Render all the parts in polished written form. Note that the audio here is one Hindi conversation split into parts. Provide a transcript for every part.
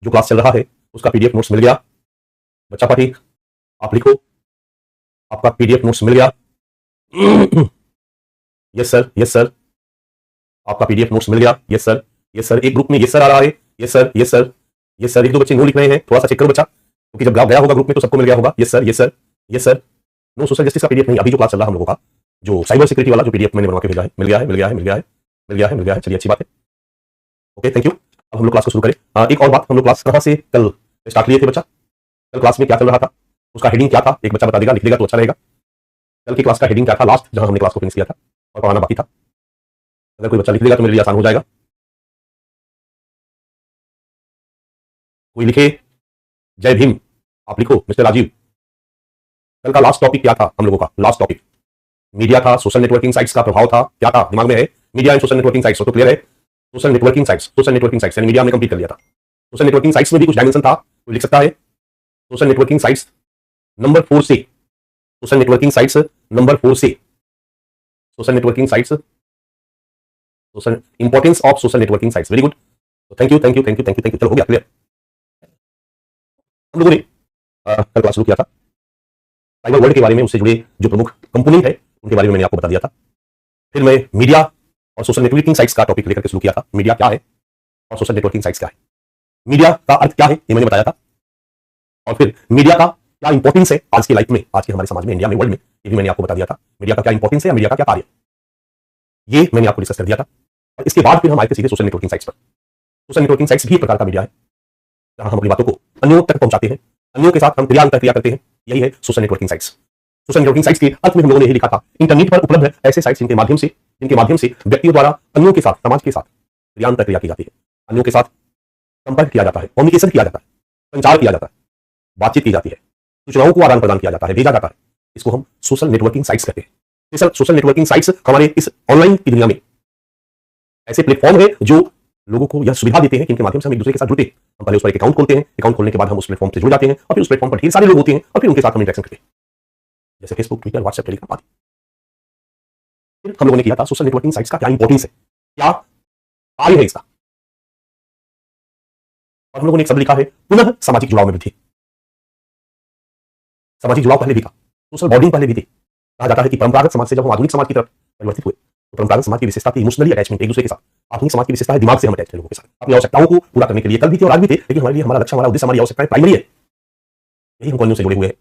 जो क्लास चल रहा है उसका पीडीएफ नोट्स मिल गया? बच्चा पठिक आप लिखो, आपका पीडीएफ नोट्स मिल गया? यस सर, यस सर, आपका पीडीएफ नोट्स मिल गया? यस सर, यस सर, एक ग्रुप में यस सर आ रहा है, yes sir, yes sir, yes sir, एक दो बच्चे नो लिख रहे हैं, थोड़ा सा चेक करो बच्चा, क्योंकि जब गया होगा ग्रुप में तो सबको मिल गया होगा। Yes sir, yes sir, yes sir. No social justice का पीडीएफ नहीं, अभी जो क्लास चल रहा है हम लोगों का, जो साइबर सिक्योरिटी वाला जो पीडीएफ मैंने बनवा के भेजा है, मिल गया है, मिल गया है, मिल गया है, मिल गया है, मिल गया है। चलिए अच्छी बात है, ओके थैंक यू। अब हम लोग क्लास को शुरू करें। एक और बात, हम लोग क्लास कहाँ से कल स्टार्ट किए थे बच्चा? कल क्लास में क्या चल रहा था, उसका हेडिंग क्या था, एक बच्चा बता देगा, लिख देगा तो अच्छा रहेगा। कल की क्लास का हेडिंग क्या था लास्ट, जहां हमने क्लास को फिनिश किया था और पढ़ाना बाकी था? अगर कोई बच्चा लिख देगा तो मेरे लिए आसान हो जाएगा। कोई लिखे जय भीम, आप लिखो मिस्टर राजीव। कल का लास्ट टॉपिक क्या था हम लोगों का? लास्ट टॉपिक मीडिया था, सोशल नेटवर्किंग साइट्स का प्रभाव था, क्या था दिमाग में है? Media and social networking sites, तो क्लियर है? Social networking sites, social networking sites यानी मीडिया हमने कंप्लीट कर लिया था। सोशल नेटवर्किंग साइट्स में भी कुछ डायमेंशन था, कोई लिख सकता है? सोशल नेटवर्किंग साइट्स नंबर 4 से, सोशल नेटवर्किंग साइट्स नंबर 4 से, social networking sites, social importance of social networking sites. Very good, thank you thank you thank you thank you thank you. चलो हो गया क्लियर। हम लोगों ने कल क्लास शुरू किया था साइबर वर्ल्ड के बारे में, उससे जुड़े जो प्रमुख कंपोनेंट है उनके बारे में मैंने आपको बता दिया था। फिर मैं मीडिया और सोशल नेटवर्किंग साइट्स का टॉपिक लेकर के शुरू किया था। मीडिया क्या है और सोशल नेटवर्किंग साइट्स क्या है, मीडिया का अर्थ क्या है ये मैंने बताया था, और फिर मीडिया का क्या इंपॉर्टेंस है आज की लाइफ में, आज के हमारे समाज में, इंडिया में, वर्ल्ड में, ये भी मैंने आपको बता दिया था। मीडिया का क्या इंपॉर्टेंस है, मीडिया का क्या कार्य, ये मैंने आपको डिस्कस कर दिया था। और इसके बाद फिर हम आए थे सीधे सोशल नेटवर्किंग साइट्स पर। सोशल नेटवर्किंग साइट्स भी एक प्रकार का मीडिया है, जहां हम अपनी बातों को अन्यों तक पहुंचाते हैं, अन्यों के साथ हम क्रिया अंतरक्रिया करते हैं, यही है social networking sites. Social networking sites के अर्थ में हम लोगों ने यही लिखा था, इंटरनेट पर उपलब्ध है ऐसे साइट्स जिनके माध्यम से व्यक्तियों द्वारा अन्यों के साथ, समाज के साथ क्रिया अंतरक्रिया की जाती है, अन्यों के साथ संपर्क किया जाता है, कम्युनिकेशन किया जाता है, संचार किया जाता है, बातचीत की जाती है, सूचनाओं को आदान प्रदान किया जाता है, भेजा जाता है। इसको हम सोशल नेटवर्किंग साइट्स कहते हैं। सोशल नेटवर्किंग साइट्स हमारे इस ऑनलाइन की दुनिया में ऐसे प्लेटफॉर्म है जो लोगों को यह सुविधा देते हैं कि इनके माध्यम से हम एक दूसरे के साथ जुड़ते हैं। हम पहले उस पर एक अकाउंट खोलते हैं, अकाउंट खोलने के बाद हम उस प्लेटफॉर्म से जुड़ जाते हैं, और फिर उस प्लेटफॉर्म पर ढेर सारे लोग होते हैं, और फिर उनके साथ हम इंटरेक्शन करते हैं, जैसे फेसबुक, ट्विटर, व्हाट्सएप, टेलीग्राम आदि। फिर हम लोगों ने किया था सोशल नेटवर्किंग साइट्स का क्या इंपॉर्टेंस है, क्या कार्य है इसका, और हम लोगों ने एक शब्द लिखा है पुनः सामाजिक जुड़ाव में वृद्धि। सामाजिक जुड़ाव पहले भी था, सोशल बॉन्डिंग पहले भी थी। कहा जाता है कि परंपरागत समाज से जब हम आधुनिक समाज की तरफ परिवर्तित हुए तो परंपरागत समाज की विशेषता थी इमोशनली अटैचमेंट एक दूसरे के साथ। आधुनिक समाज की विशेषता है दिमाग से हम अटैच हैं लोगों के साथ, अपनी आवश्यकताओं को पूरा करने के लिए। कल भी थे और आज भी थे, लेकिन हमारे लिए हमारा लक्ष्य, हमारा उद्देश्य, हमारी आवश्यकताएं प्राइमरी है, यही हम कॉन्यों से जुड़े हुए हैं।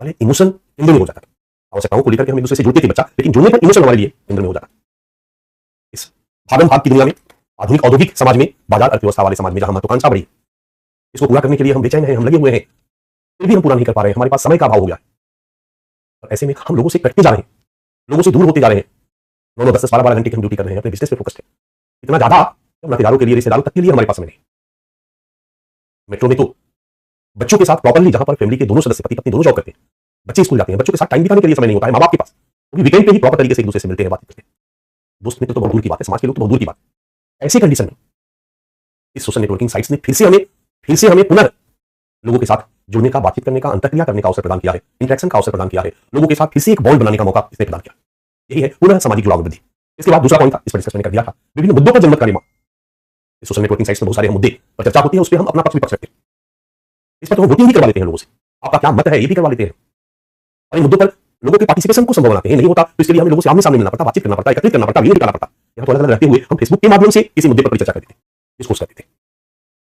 पहले इमोशन केंद्र में हो जाता था, आवश्यकताओं को लेकर के हम एक दूसरे से जुड़ते थे बच्चा, लेकिन जुड़ने पर इमोशन हमारे लिए केंद्र में हो जाता। इस भागम भाग की दुनिया में, आधुनिक औद्योगिक समाज में, बाजार अर्थव्यवस्था वाले समाज में जहां महत्वाकांक्षा बढ़ी, इसको पूरा करने के लिए हम बेचैन हैं, हम लगे हुए हैं, फिर भी हम पूरा नहीं कर पा रहे हैं, हमारे पास समय का अभाव हो गया है। और ऐसे में हम लोगों से कटते जा रहे हैं, लोगों से दूर होते जा रहे हैं। 9-9, 10-10, 12-12 घंटे की हम ड्यूटी कर रहे हैं, अपने बिजनेस पे फोकस्ड है इतना ज्यादा, नातेदारों के लिए, रिश्तेदारों तक के लिए हमारे पास समय नहीं। मेट्रो में तो बच्चों के साथ प्रॉपर्ली, जहां पर फैमिली के दोनों सदस्य, पति पत्नी दोनों जॉब करते हैं, बच्चे स्कूल जाते हैं, बच्चों के साथ टाइम बिताने के लिए समय नहीं होता है माँ बाप के पास, वो भी वीकेंड पे ही प्रॉपर तरीके से एक दूसरे से मिलते हैं, बात करते हैं। दोस्त मित्र तो बहुत दूर की बात है, समाज के लोग तो बहुत दूर की बात है। ऐसी कंडीशन में इस सोशल नेटवर्किंग साइट्स ने फिर से हमें पुनः लोगों के साथ जुड़ने का, बातचीत करने का, अंतरक्रिया करने का अवसर प्रदान किया है, इंटरेक्शन का अवसर प्रदान किया है, लोगों के साथ फिर से एक बॉन्ड बनाने का मौका इसने प्रदान किया। यही है पुनः सामाजिक जुड़ाव में वृद्धि। इसके बाद दूसरा पॉइंट था, इस पर डिस्कस मैंने कर दिया था, विभिन्न मुद्दों पर जनमत का निर्माण। इस सोशल नेटवर्किंग साइट्स में बहुत सारे मुद्दे पर चर्चा होती है, उस पर हम अपना पक्ष विपक्ष रखते हैं। इस पर तो हम वोटिंग भी करवा लेते हैं लोगों से, आपका क्या मत है ये भी करवा लेते हैं, और इन मुद्दों पर लोगों के पार्टिसिपेशन को संभव बनाते हैं। नहीं होता तो इसके लिए हमें लोगों से आमने सामने मिलना पड़ता, बातचीत करना पड़ता, एकत्रित करना पड़ता, वीडियो निकालना पड़ता। यहाँ तो अलग अलग रहते हुए हम फेसबुक के माध्यम से किसी मुद्दे पर चर्चा करते थे, डिस्कस करते थे।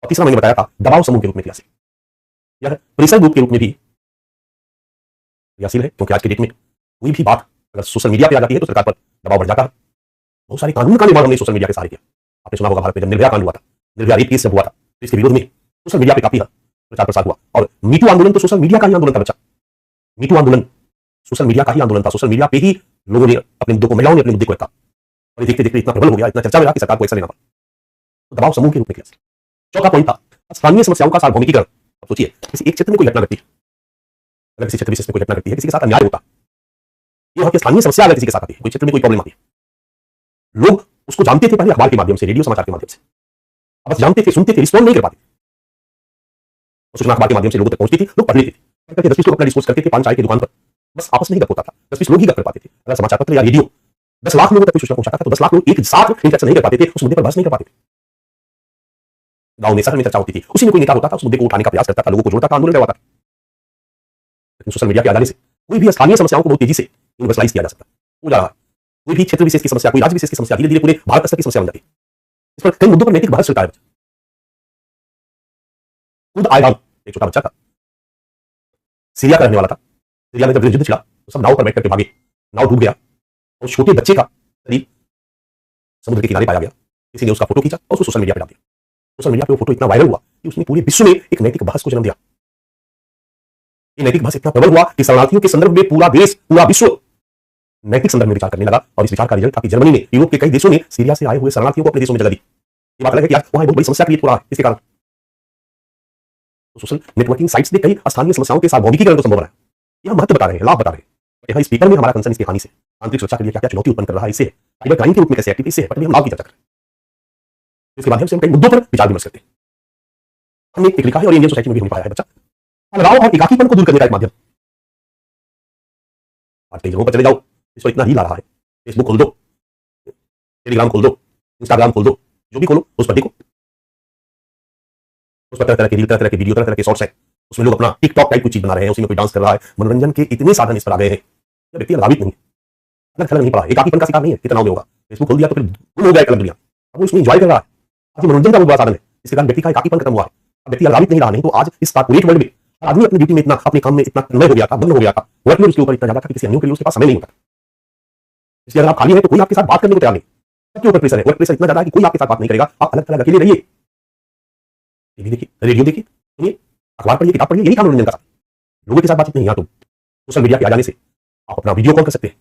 और तीसरा मैंने बताया था दबाव समूह के रूप में क्रियाशील, यह प्रेशर ग्रुप के रूप में भी क्रियाशील है, क्योंकि आज की डेट में कोई भी बात अगर सोशल मीडिया पे आ जाती है तो सरकार पर दबाव बढ़ जाता है। बहुत सारे कानून का निर्माण हमने सोशल मीडिया के सहारे किया। आपने सुना होगा भारत में जब निर्भया कांड हुआ था, निर्भया रेप केस जब हुआ था, तो इसके विरोध में सोशल मीडिया पे काफी प्रचार प्रसार हुआ। और मीटू आंदोलन तो सोशल मीडिया का ही आंदोलन था बच्चा, मीटू आंदोलन सोशल मीडिया का ही आंदोलन था। सोशल मीडिया पे ही लोगों ने अपने मुद्दों को, महिलाओं ने अपने मुद्दे को रखा, और देखते देखते इतना प्रबल हो गया, इतना चर्चा में रहा कि सरकार को एक्शन लेना पड़ा। तो दबाव समूह के रूप में किया। चौथा पॉइंट था स्थानीय समस्याओं का सार्वभौमिकीकरण। अब सोचिए किसी एक क्षेत्र में कोई घटना घटती है, अगर किसी क्षेत्र विशेष में कोई घटना घटती है, किसी के साथ अन्याय होता है, ये वहां की स्थानीय समस्या अगर किसी के साथ आती है, कोई क्षेत्र में कोई प्रॉब्लम आती है, लोग उसको जानते थे पहले अखबार के माध्यम से, रेडियो समाचार के माध्यम से, अब बस जानते थे, सुनते थे, रिस्पॉन्ड नहीं कर पाते। सूचना अखबार के माध्यम से लोगों तक पहुंचती थी, लोग पढ़ लेते थे, 10-20 लोग अपना डिस्कस करते थे, पान चाय की दुकान पर, बस आपस में ही गप होता था, 10-20 लोग ही गप कर पाते थे। अगर समाचार पत्र या रेडियो 10 लाख लोगों तक सूचना पहुंचाता था तो 10 लाख लोग एक साथ इंटरेक्शन नहीं कर पाते थे, उस मुद्दे पर बहस नहीं कर पाते थे। गांव में, शहर में चर्चा होती थी, उसी में कोई नेता होता था, उस मुद्दे को उठाने का प्रयास करता था, लोगों को जोड़ता था, आंदोलन करवाता था। लेकिन सोशल मीडिया के आ जाने से कोई भी स्थानीय समस्याओं को बहुत तेजी से यूनिवर्सलाइज किया जा सकता हो जा रहा है। कोई भी क्षेत्र विशेष की समस्या, कोई राज्य विशेष की समस्या धीरे धीरे पूरे भारत स्तर की समस्या बन जाती है। इस पर कई मुद्दों पर नैतिक बहस चलता है। खुद आयरान एक छोटा बच्चा था, सीरिया का रहने वाला था। सीरिया में जब युद्ध चला तो सब नाव पर बैठ करके भागे, नाव डूब गया और छोटे बच्चे का शरीर समुद्र के किनारे पाया गया। किसी ने उसका फोटो खींचा और उसको सोशल मीडिया पर डाल दिया। सोशल मीडिया पे वो फोटो इतना वायरल हुआ कि उसने पूरे विश्व में एक नैतिक बहस को जन्म दिया। ये नैतिक बहस इतना प्रबल हुआ कि शरणार्थियों के संदर्भ में पूरा देश, पूरा विश्व नैतिक संदर्भ में विचार करने लगा। और इस विचार का रिजल्ट था कि जर्मनी ने, यूरोप के कई देशों ने सीरिया से आए हुए शरणार्थियों को अपने देशों में जगह दी। ये बात अलग है कि आज वहां बहुत बड़ी समस्या क्रिएट हो रहा है इसके कारण। सोशल नेटवर्किंग साइट्स ने कई स्थानीय समस्याओं के सार्वभौमिकीकरण को संभव बनाया। यह महत्व बता रहे हैं, लाभ बता रहे हैं। यहाँ स्पीकर में हमारा कंसर्न इसकी हानि से, आंतरिक सुरक्षा के लिए क्या क्या चुनौती उत्पन्न कर रहा है, इससे साइबर क्राइम के रूप में कैसे एक्टिव, इससे हम लाभ की चर्चा करें। इसके माध्यम से हम कई मुद्दों पर विचार विमर्श करते हैं। हमने एक लिखा है और इंडियन सोसाइटी में भी होने पाया है बच्चा, अलगाव और एकाकीपन को दूर करने का एक माध्यम। आज कई जगहों पर चले जाओ, इस पर इतना रील आ रहा है, फेसबुक खोल दो, टेलीग्राम खोल दो, इंस्टाग्राम खोल दो, जो भी खोलो उस पर देखो, उस पर तरह तरह के रील, तरह तरह के वीडियो, तरह तरह के शॉर्ट्स हैं। उसमें लोग अपना टिकटॉक टाइप कुछ चीज बना रहे हैं, उसी में कोई डांस कर रहा है। मनोरंजन के इतने साधन इस पर आ गए हैं, यह व्यक्ति प्रभावित नहीं है, अलग थलग नहीं पड़ा, एकाकीपन का शिकार नहीं है, तनाव में होगा। फेसबुक खोल दिया तो फिर गुम हो गया एक अलग दुनिया, अब वो इसमें एंजॉय कर रहा है। आज मनोरंजन का बहुत बड़ा साधन है, इसके कारण व्यक्ति का एकाकीपन खत्म हुआ है। अब व्यक्ति प्रभावित नहीं रहा। नहीं तो आज इस कॉर्पोरेट वर्ल्ड में आदमी अपनी ड्यूटी में इतना, अपने काम में इतना तन्मय हो गया था, बंद हो गया था, वर्कलोड उसके ऊपर इतना ज्यादा था कि किसी अन्य के लिए उसके पास समय नहीं होता। इसलिए अगर आप खाली है तो कोई आपके साथ बात करने को तैयार नहीं, सबके ऊपर प्रेशर है, वर्क प्रेशर इतना ज्यादा है कि कोई आपके साथ बात नहीं करेगा। आप अलग थलग अकेले रहिए, टीवी देखिए, रेडियो देखिए, सुनिए, अखबार पढ़िए, किताब पढ़िए, यही काम मनोरंजन का। लोगों के साथ बातचीत नहीं। यहाँ तो सोशल मीडिया के आ जाने से आप अपना वीडियो कॉल कर सकते हैं,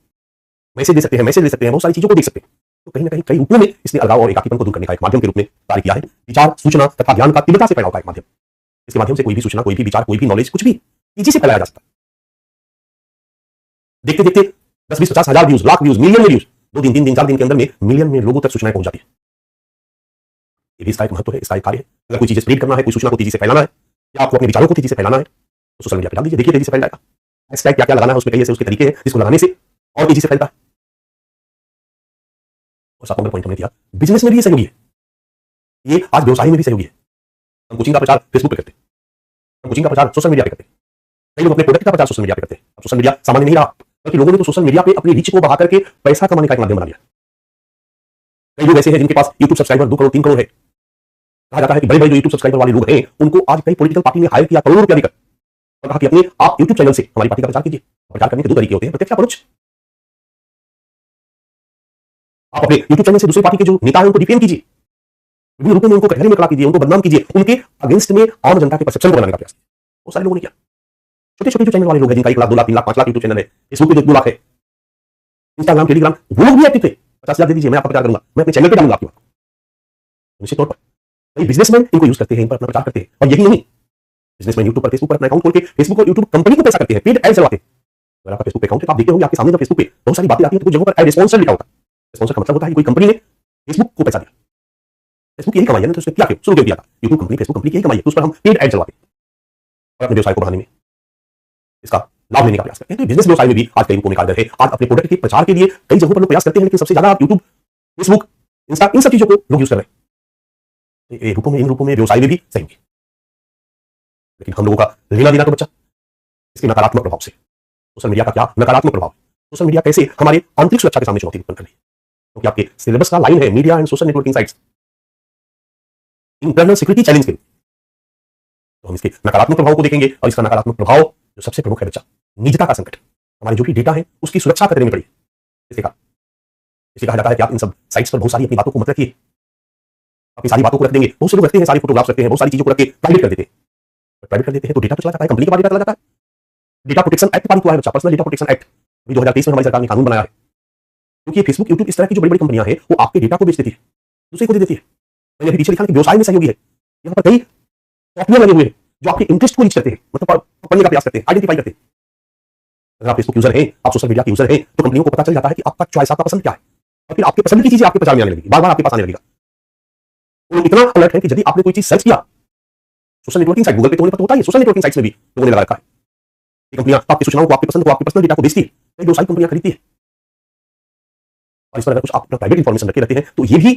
मैसेज दे सकते हैं, बहुत सारी चीजों को देख सकते हैं। तो कहीं ना कहीं कई रूपों में इसने अलगाव और एकाकीपन को दूर करने का एक माध्यम के रूप में कार्य किया है। विचार, सूचना तथा ज्ञान का तीव्रता से फैलाव का एक माध्यम। इसके माध्यम से कोई भी सूचना, कोई भी विचार, कोई भी नॉलेज, कुछ भी तेजी से फैलाया जा सकता है। देखते देखते 10, 20, 50 हजार व्यूज, लाख व्यूज, मिलियन में व्यूज, 2 दिन, 3 दिन, 4 दिन के अंदर में मिलियन में लोगों तक सूचनाएं पहुंच जाती है। ये भी इसका एक महत्व है, इसका एक कार्य है। अगर कोई चीज स्प्रेड करना है, कोई सूचना को तेजी से फैलाना है, या आपको अपने विचारों को तेजी से फैलाना है, तो सोशल मीडिया पर डाल दीजिए, देखिए तेजी से फैल जाएगा। हैशटैग क्या क्या लगाना है, उसमें कई ऐसे उसके तरीके हैं जिसको लगाने से और तेजी से फैलता है। और 7 नंबर पॉइंट हमने दिया, बिजनेस में भी ये सहयोगी है, ये आज व्यवसाय में भी सहयोगी है। हम कोचिंग का प्रचार फेसबुक पे करते हैं, हम कोचिंग का प्रचार सोशल मीडिया पे करते हैं, कई लोग अपने प्रोडक्ट का प्रचार सोशल मीडिया पे करते हैं। अब सोशल मीडिया सामान्य नहीं रहा, बल्कि लोगों ने तो सोशल मीडिया पे अपनी रीच को बढ़ा करके पैसा कमाने का एक माध्यम बना लिया। कई लोग ऐसे हैं जिनके पास यूट्यूब सब्सक्राइबर 2 करोड़ 3 करोड़ है। कहा जाता है कि बड़े बड़े जो यूट्यूब सब्सक्राइबर वाले लोग हैं, उनको आज कई पॉलिटिकल पार्टी ने हायर किया करोड़ों रुपया देकर, और कहा कि अपने आप यूट्यूब चैनल से हमारी पार्टी का प्रचार कीजिए। प्रचार करने के 2 तरीके होते हैं, प्रत्यक्ष या परोक्ष। आप अपने यूट्यूब चैनल से दूसरी पार्टी के जो नेता है उनको डिफेम कीजिए, विभिन्न रूपों में उनको कटघरे में खड़ा कीजिए, उनको बदनाम कीजिए, उनके अगेंस्ट में आम जनता के परसेप्शन को बनाने का प्रयास कीजिए। बहुत सारे लोगों ने किया। छोटे छोटे जो चैनल वाले लोग हैं, जिनका 1 लाख, 2 लाख, 3 लाख, 5 लाख यूट्यूब चैनल है, फेसबुक पे 2 लाख है, इंस्टाग्राम, टेलीग्राम, वो लोग भी एक्टिव थे। 50,000 दे दीजिए, मैं आपका प्रचार करूंगा, मैं अपने चैनल पे डालूंगा आपकी बात। निश्चित तौर पर कई बिजनेसमैन इनको यूज करते हैं, इन पर अपना प्रचार करते हैं। और यही नहीं, बिजनेसमैन यूट्यूब पर, फेसबुक पर अपना अकाउंट खोल के फेसबुक और यूट्यूब कंपनी को पैसा करते हैं, पेड एड चलवाते हैं। अगर आपका फेसबुक अकाउंट है तो आप देखते होंगे आपके सामने जब फेसबुक पे बहुत सारी बातें आती हैं तो कुछ जगहों पर एड स्पॉन्सर लिखा होता है। स्पॉन्सर का मतलब होता है कि कोई कंपनी ने फेसबुक को पैसा दिया, फेसबुक यही कमाई है ना, तो उसने क्या किया, शुरू किया था यूट्यूब कंपनी, फेसबुक कंपनी यही कमाई है, तो उस पर हम पेड एड चलवाते हैं और अपने व्यवसाय को बढ़ाने में इसका लाभ लेने का प्रयास करते हैं। तो बिजनेस व्यवसाय में भी आज कई रूपों में कारगर है। आज अपने प्रोडक्ट के प्रचार के लिए कई जगहों पर लोग प्रयास करते हैं, लेकिन सबसे ज्यादा यूट्यूब, फेसबुक, इंस्टा, इन सब चीजों को लोग यूज कर रहे हैं। इन रूपों में व्यवसाय में भी सहयोगी। लेकिन हम लोगों का लेना देना तो बच्चा इसके नकारात्मक प्रभाव से। सोशल मीडिया का क्या नकारात्मक प्रभाव है, सोशल मीडिया कैसे हमारे आंतरिक सुरक्षा के सामने चुनौती उत्पन्न कर रही है। क्योंकि आपके सिलेबस का लाइन है media and social networking sites, internal security challenge के। तो हम इसके नकारात्मक प्रभाव को देखेंगे, और इसका नकारात्मक प्रभाव जो सबसे प्रमुख है बच्चा, निजता का संकट। हमारे जो भी डेटा है उसकी सुरक्षा खतरे में पड़ी है। इसके कहा जाता है कि आप इन सब साइट्स पर बहुत सारी अपनी बातों को मत रखिए, अपनी सारी बातों को रख देंगे। बहुत से लोग रखते हैं, सारी फोटोग्राफ्स रखते हैं, बहुत सारी चीजों को रख के प्राइवेट कर देते हैं। प्राइवेट कर देते हैं तो डेटा तो चला जाता है, कंपनी के पास डेटा चला जाता है। डेटा प्रोटेक्शन एक्ट पारित हुआ है बच्चा, पर्सनल डेटा प्रोटेक्शन एक्ट 2023 में हमारी सरकार ने कानून बनाया है। क्योंकि फेसबुक, यूट्यूब, इस तरह की जो बड़ी बड़ी कंपनियां हैं वो आपके डेटा को बेच देती है, दूसरे को दे देती है। मैंने अभी पीछे लिखा कि व्यवसाय में सहयोगी है। यहाँ पर कई सॉफ्टवेयर लगे हुए हैं जो आपके इंटरेस्ट को रीच करते हैं, मतलब पकड़ने का प्रयास करते हैं, आइडेंटिफाई करते हैं। अगर आप फेसबुक यूजर हैं, आप सोशल मीडिया के यूजर हैं, तो कंपनियों को पता चल जाता है कि आपका चॉइस, आपका पसंद क्या है, और फिर आपके पसंद की चीजें आपके प्रचार में आने लगेगी, बार बार आपके पास आने लगेगा। वो इतना अलर्ट है कि यदि आपने कोई चीज सर्च किया सोशल नेटवर्किंग साइट, गूगल पे तो होने पर होता है, सोशल नेटवर्किंग साइट्स में भी लोगों ने लगा रखा है। ये कंपनियां आपकी सूचनाओं को, आपकी पसंद को, आपके पर्सनल डेटा को बेचती है, कई व्यवसायिक कंपनियां खरीदती है। और इस पर अगर कुछ आप अपना प्राइवेट इंफॉर्मेशन रखे रहते हैं तो ये भी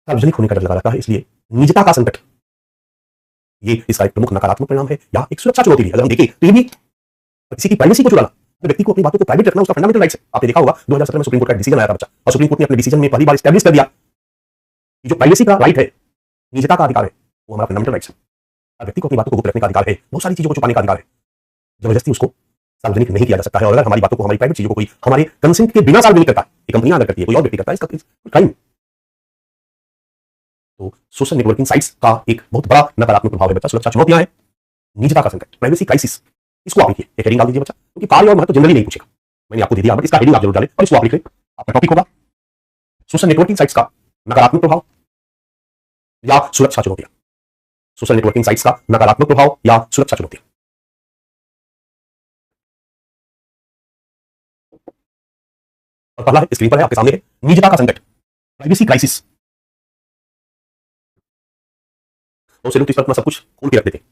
सार्वजनिक होने का डर लगा रहता है। इसलिए निजता का संकट, ये इसका एक प्रमुख नकारात्मक परिणाम है या एक सुरक्षा चुनौती भी। अगर हम देखें तो ये भी किसी की प्राइवेसी को चुराना, व्यक्ति को अपनी बातों को प्राइवेट रखना उसका फंडामेंटल राइट्स है। आपने देखा होगा 2017 में सुप्रीम कोर्ट का डिसीजन आया था बच्चा, और सुप्रीम कोर्ट ने अपने डिसीजन में पहली बार एस्टैब्लिश कर दिया कि जो प्राइवेसी का राइट है, निजता का अधिकार है, वो हमारा फंडामेंटल राइट्स है। और व्यक्ति को अपनी बातों को गुप्त रखने का अधिकार है, बहुत सारी चीजों को छुपाने का अधिकार है, जबरदस्ती उसको सार्वजनिक नहीं किया जा सकता है। और अगर हमारी बातों को, हमारी प्राइवेट चीजों को कोई हमारे कंसेंट के बिना सार्वजनिक करता है, ये कंपनियां अगर करती है, कोई और व्यक्ति करता है, इसका क्राइम। तो सोशल नेटवर्किंग साइट्स का एक बहुत बड़ा नकारात्मक प्रभाव है बच्चा, सुरक्षा चुनौतियां हैं, निजता का संकट, प्राइवेसी क्राइसिस। इसको आप लिखिए, एक हेडिंग डाल दीजिए बच्चा, क्योंकि कार्य और महत्व जनरली नहीं पूछेगा, मैंने आपको दे दिया, बट इसका हेडिंग आप जरूर डालें और इसको आप लिखें। आपका टॉपिक होगा सोशल नेटवर्किंग साइट्स का नकारात्मक प्रभाव या सुरक्षा चुनौतियां। सोशल नेटवर्किंग साइट्स का नकारात्मक प्रभाव या सुरक्षा चुनौतियां। और पहला है, स्क्रीन पर है, आपके सामने है, निजता का संकट, प्राइवेसी क्राइसिस। बहुत से लोग इस पर अपना सब कुछ खोल के रख देते हैं,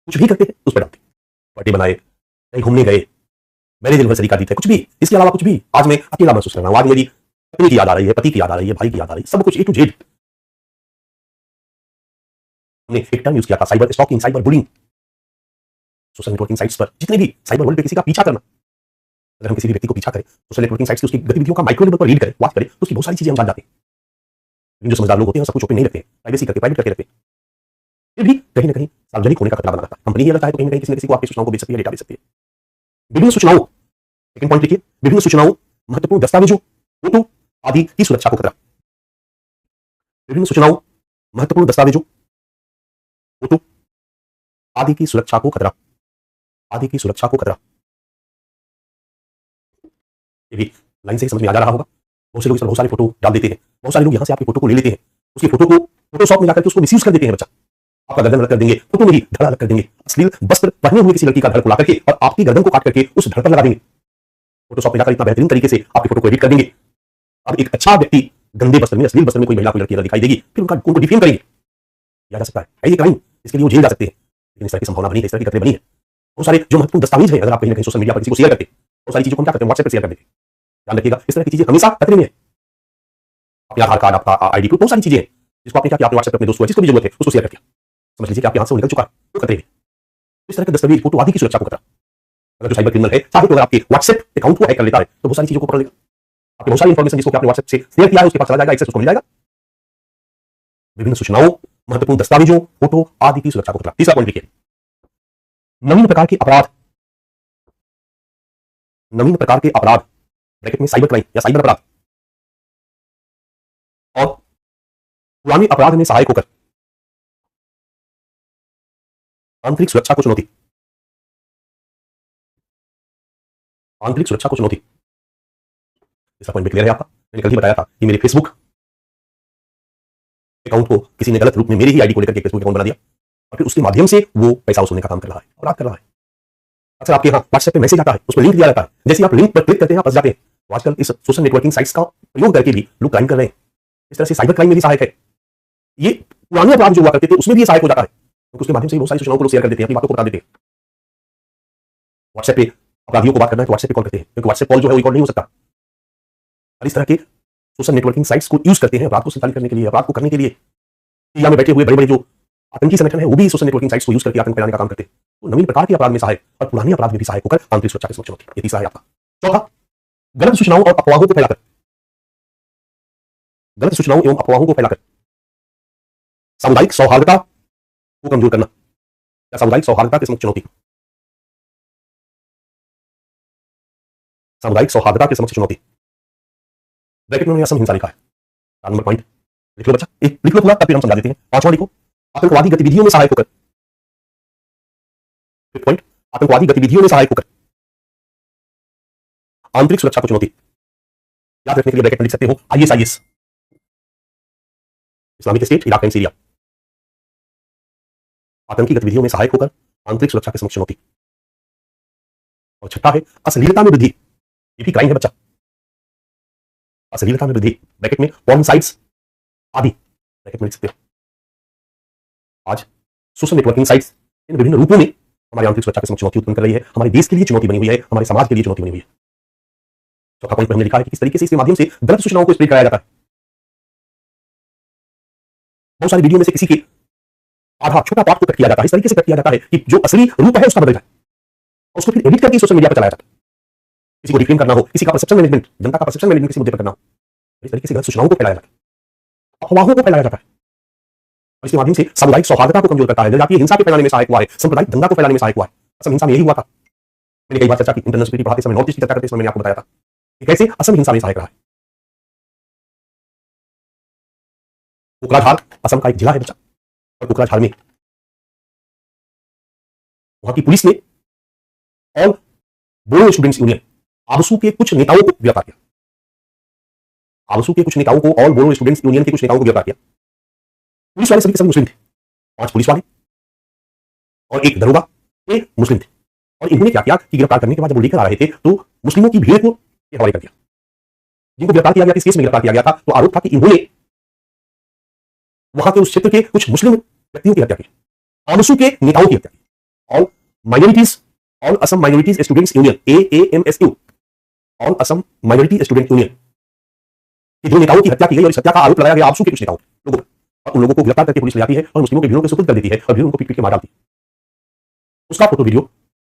कुछ भी करते हैं उस पर डालते हैं, बर्थडे बनाए, कहीं घूमने गए, मैरिज एनिवर्सरी का दी है, कुछ भी, इसके अलावा कुछ भी, आज मैं अकेला महसूस कर रहा हूं, आज मेरी पत्नी की याद आ रही है, पति की याद आ रही है, भाई की याद आ रही है, सब कुछ ए टू जेड। हमने एक टर्म यूज किया था, cyber stalking, cyber bullying. Social networking sites पर जितने भी साइबर वर्ल्ड पे किसी का पीछा करना, अगर हम किसी भी व्यक्ति को पीछा करें सोशल नेटवर्किंग साइट्स की, उसकी गतिविधियों का माइक्रो लेवल पर रीड करें, बात करें, तो उसकी बहुत सारी चीजें हम जान जाते हैं। लेकिन जो समझदार लोग होते हैं सब कुछ ओपन नहीं रखते हैं, प्राइवेसी करके, प्राइवेट करके रखते हैं, फिर भी कहीं ना कहीं सार्वजनिक होने का खतरा बना रहता है। कंपनी ये लगता है तो कहीं ना कहीं किसी न किसी को आपकी सूचनाओं को बेच सकती है, डेटा बेच सकती है। विभिन्न सूचनाओं, सेकंड पॉइंट लिखिए, विभिन्न सूचनाओं, महत्वपूर्ण दस्तावेजों, फोटो आदि की सुरक्षा को खतरा। विभिन्न सूचनाओं, महत्वपूर्ण दस्तावेजों, फोटो आदि की सुरक्षा को खतरा, आदि की सुरक्षा को खतरा। ये भी लाइन से ही समझ में आ जा रहा होगा। बहुत से लोग इस पर बहुत सारी फोटो डाल देते हैं, बहुत सारे लोग यहां से आपकी फोटो को ले लेते हैं, उसकी फोटो को फोटोशॉप में जाकर के उसको मिसयूज कर देते हैं बच्चा। आपका गर्दन अलग कर देंगे, फोटो में ही धड़ अलग कर देंगे, अश्लील वस्त्र पहने हुए किसी लड़की का धड़ को ला करके और आपकी गर्दन को काट करके उस धड़ पर लगा देंगे। फोटोशॉप में जाकर इतना बेहतरीन तरीके से आपकी फोटो को एडिट कर देंगे। अब एक अच्छा व्यक्ति गंदे वस्त्र में, अश्लील वस्त्र में कोई महिला, कोई लड़की अगर दिखाई देगी, फिर उनको डिफेम करेंगे, किया जा सकता है ये क्राइम, इसके लिए वो जेल जा सकते हैं। लेकिन इस तरह की संभावना बनी है, इस तरह की खतरे बनी है। बहुत सारे जो महत्वपूर्ण दस्तावेज हैं, अगर आप कहीं ना कहीं सोशल मीडिया पर किसी को शेयर करते हैं, बहुत सारी चीजों को क्या करते हैं, व्हाट्सएप पर शेयर कर देते हैं। ध्यान रखिएगा, इस तरह की चीजें हमेशा खतरे में है। आपका आधार कार्ड, आपका आईडी प्रूफ, बहुत सारी चीजें हैं जिसको आपने क्या किया, आपने व्हाट्सएप अपने दोस्त को, जिसको भी जरूरत है उसको शेयर कर दिया, समझ लीजिए कि आपके हाथ से वो निकल चुका है, वो खतरे में। इस तरह के दस्तावेज, फोटो आदि की सुरक्षा को खतरा। अगर जो साइबर क्रिमिनल है चाहे तो अगर आपके व्हाट्सएप अकाउंट को हैक कर लेता है तो बहुत सारी चीजों को पकड़ लेगा। आपकी बहुत सारी इंफॉर्मेशन जिसको आपने व्हाट्सएप से शेयर किया है उसके पास चला जाएगा, एक्सेस उसको मिल जाएगा। विभिन्न सूचनाओं, महत्वपूर्ण दस्तावेजों, फोटो आदि की सुरक्षा को खतरा। तीसरा पॉइंट लिखिए, नवीन प्रकार के अपराध, नवीन प्रकार के अपराध, ब्रैकेट में साइबर क्राइम या साइबर अपराध, और पुराने अपराध में सहायक होकर आंतरिक सुरक्षा को चुनौती, आंतरिक सुरक्षा को चुनौती। इसका पॉइंट क्लियर है आपका। मैंने कल ही बताया था कि मेरे फेसबुक अकाउंट को किसी ने गलत रूप में मेरे ही आईडी को लेकर के फेसबुक अकाउंट बना दिया और फिर उसके माध्यम से वो पैसा वसूलने का काम कर रहा है, अपराध कर रहा है। अक्सर आपके यहाँ व्हाट्सएप पे मैसेज आता है, उस पर लिंक दिया जाता है, जैसे आप लिंक पर क्लिक करते हैं आप फंस जाते हैं। तो आजकल इस सोशल नेटवर्किंग साइट्स का प्रयोग करके भी लोग क्राइम कर रहे हैं। इस तरह से साइबर क्राइम में भी सहायक है। ये पुराने अपराध जो हुआ करते थे उसमें भी सहायक हो जाता है, क्योंकि उसके माध्यम से बहुत सारी सूचनाओं को शेयर कर देते हैं, अपनी बातों को बता देते हैं। व्हाट्सएप पे अपराधियों को बात करना है तो व्हाट्सएप पे कॉल करते हैं, क्योंकि व्हाट्सएप कॉल जो है वो रिकॉर्ड नहीं हो सकता। और इस तरह के सोशल नेटवर्किंग साइट्स को यूज करते हैं अपराध को संचालित करने के लिए, अपराध को करने के लिए। इंडिया में बैठे हुए बड़े बड़े जो आतंकी संगठन है वो भी सोशल नेटवर्किंग साइट्स को यूज करके आतंक फैलाने का काम करते हैं। तो नवीन प्रकार के अपराध में सहायक और पुराने अपराध में भी सहायक होकर आंतरिक सुरक्षा के समक्ष होती है। ये तीसरा है आपका। चौथा, गलत सूचनाओं और अफवाहों को फैलाकर, गलत सूचनाओं एवं अफवाहों को फैलाकर सामुदायिक सौहार्दता को कमजोर करना या सामुदायिक सौहार्दता के समक्ष चुनौती, सामुदायिक सौहार्दता के समक्ष चुनौती। ब्रैकेट में असम हिंसा लिखा है। 4 नंबर पॉइंट लिख लो बच्चा, लिख लो पूरा, तब फिर हम समझा देते हैं। 5वां लिखो, आतंकवादी गतिविधियों में सहायक होकर। 5th पॉइंट, आतंकवादी गतिविधियों में सहायक होकर आंतरिक सुरक्षा को चुनौती। याद रखने के लिए ब्रैकेट में लिख सकते हो ISIS, Islamic state, Iraq and Syria. आतंकी गतिविधियों में सहायक होकर आंतरिक सुरक्षा के समक्ष चुनौती। और छठा है अश्लीलता में वृद्धि। ये भी क्राइम है बच्चा, अश्लीलता में वृद्धि। ब्रैकेट में पॉर्न साइट्स आदि ब्रैकेट में लिख सकते हो। आज सोशल नेटवर्किंग साइट्स इन विभिन्न रूपों में हमारी आंतरिक सुरक्षा के समक्ष चुनौती उत्पन्न कर रही है, हमारे देश के लिए चुनौती बनी हुई है, हमारे समाज के लिए चुनौती बनी हुई है। चौथा पॉइंट हमने लिखा है कि किस तरीके से इसके माध्यम से गलत सूचनाओं को स्प्रेड कराया जाता है। बहुत सारी वीडियो में से किसी के आधा छोटा पार्ट को कट किया जाता है, इस तरीके से कट किया जाता है कि जो असली रूप है उसका बदल जाए, उसको फिर एडिट करके सोशल मीडिया पर चलाया जाता है। किसी को डिफेम करना हो, किसी का परसेप्शन मैनेजमेंट, जनता का परसेप्शन मैनेजमेंट किसी मुद्दे पर करना हो, इस तरीके से गलत सूचनाओं को फैलाया जाता है, अफवाहों को फैलाया जाता है, और इसके माध्यम से सामुदायिक सौहार्दता को कमजोर करता है, जनजातीय हिंसा के फैलाने में सहायक हुआ है, सांप्रदायिक दंगा को फैलाने में सहायक हुआ है। असम हिंसा में यही हुआ था। मैंने कई बार चर्चा की, इंटरनेशनल सिक्योरिटी पढ़ाते समय, नॉर्थ ईस्ट की चर्चा करते समय मैंने आपको बताया था कि कैसे असम हिंसा में सहायक रहा है। कोकराझार असम का एक जिला है बच्चा, और कोकराझार में वहां की पुलिस ने all Bodo students union ABSU के कुछ नेताओं को गिरफ्तार किया। आबसू के कुछ नेताओं को, ऑल बोडो स्टूडेंट्स यूनियन के कुछ नेताओं को गिरफ्तार किया। पुलिस वाले सभी के सभी मुस्लिम थे, 5 पुलिस वाले और एक दरोगा, ये मुस्लिम थे। और इन्होंने क्या किया कि गिरफ्तार करने के बाद जब वो लेकर आ रहे थे तो मुस्लिमों की भीड़ को हवाले कर दिया। जिनको गिरफ्तार किया गया, इस केस में गिरफ्तार किया गया था, तो आरोप था कि इन्होंने वहां के उस क्षेत्र के कुछ मुस्लिम व्यक्तियों की हत्या की, आबसू के नेताओं की हत्या की। All minorities, all Assam minorities students union, AAMSU, all Assam minority student union के 2 नेताओं की हत्या की गई, और इस हत्या का आरोप लगाया गया आबसू के कुछ नेताओं लोगों पर। और उन लोगों को गिरफ्तार करके पुलिस ले जाती है और मुस्लिमों के भीड़ों को सुपुर्द कर देती है, और भीड़ों को पीट के मार डालती है। उसका फोटो वीडियो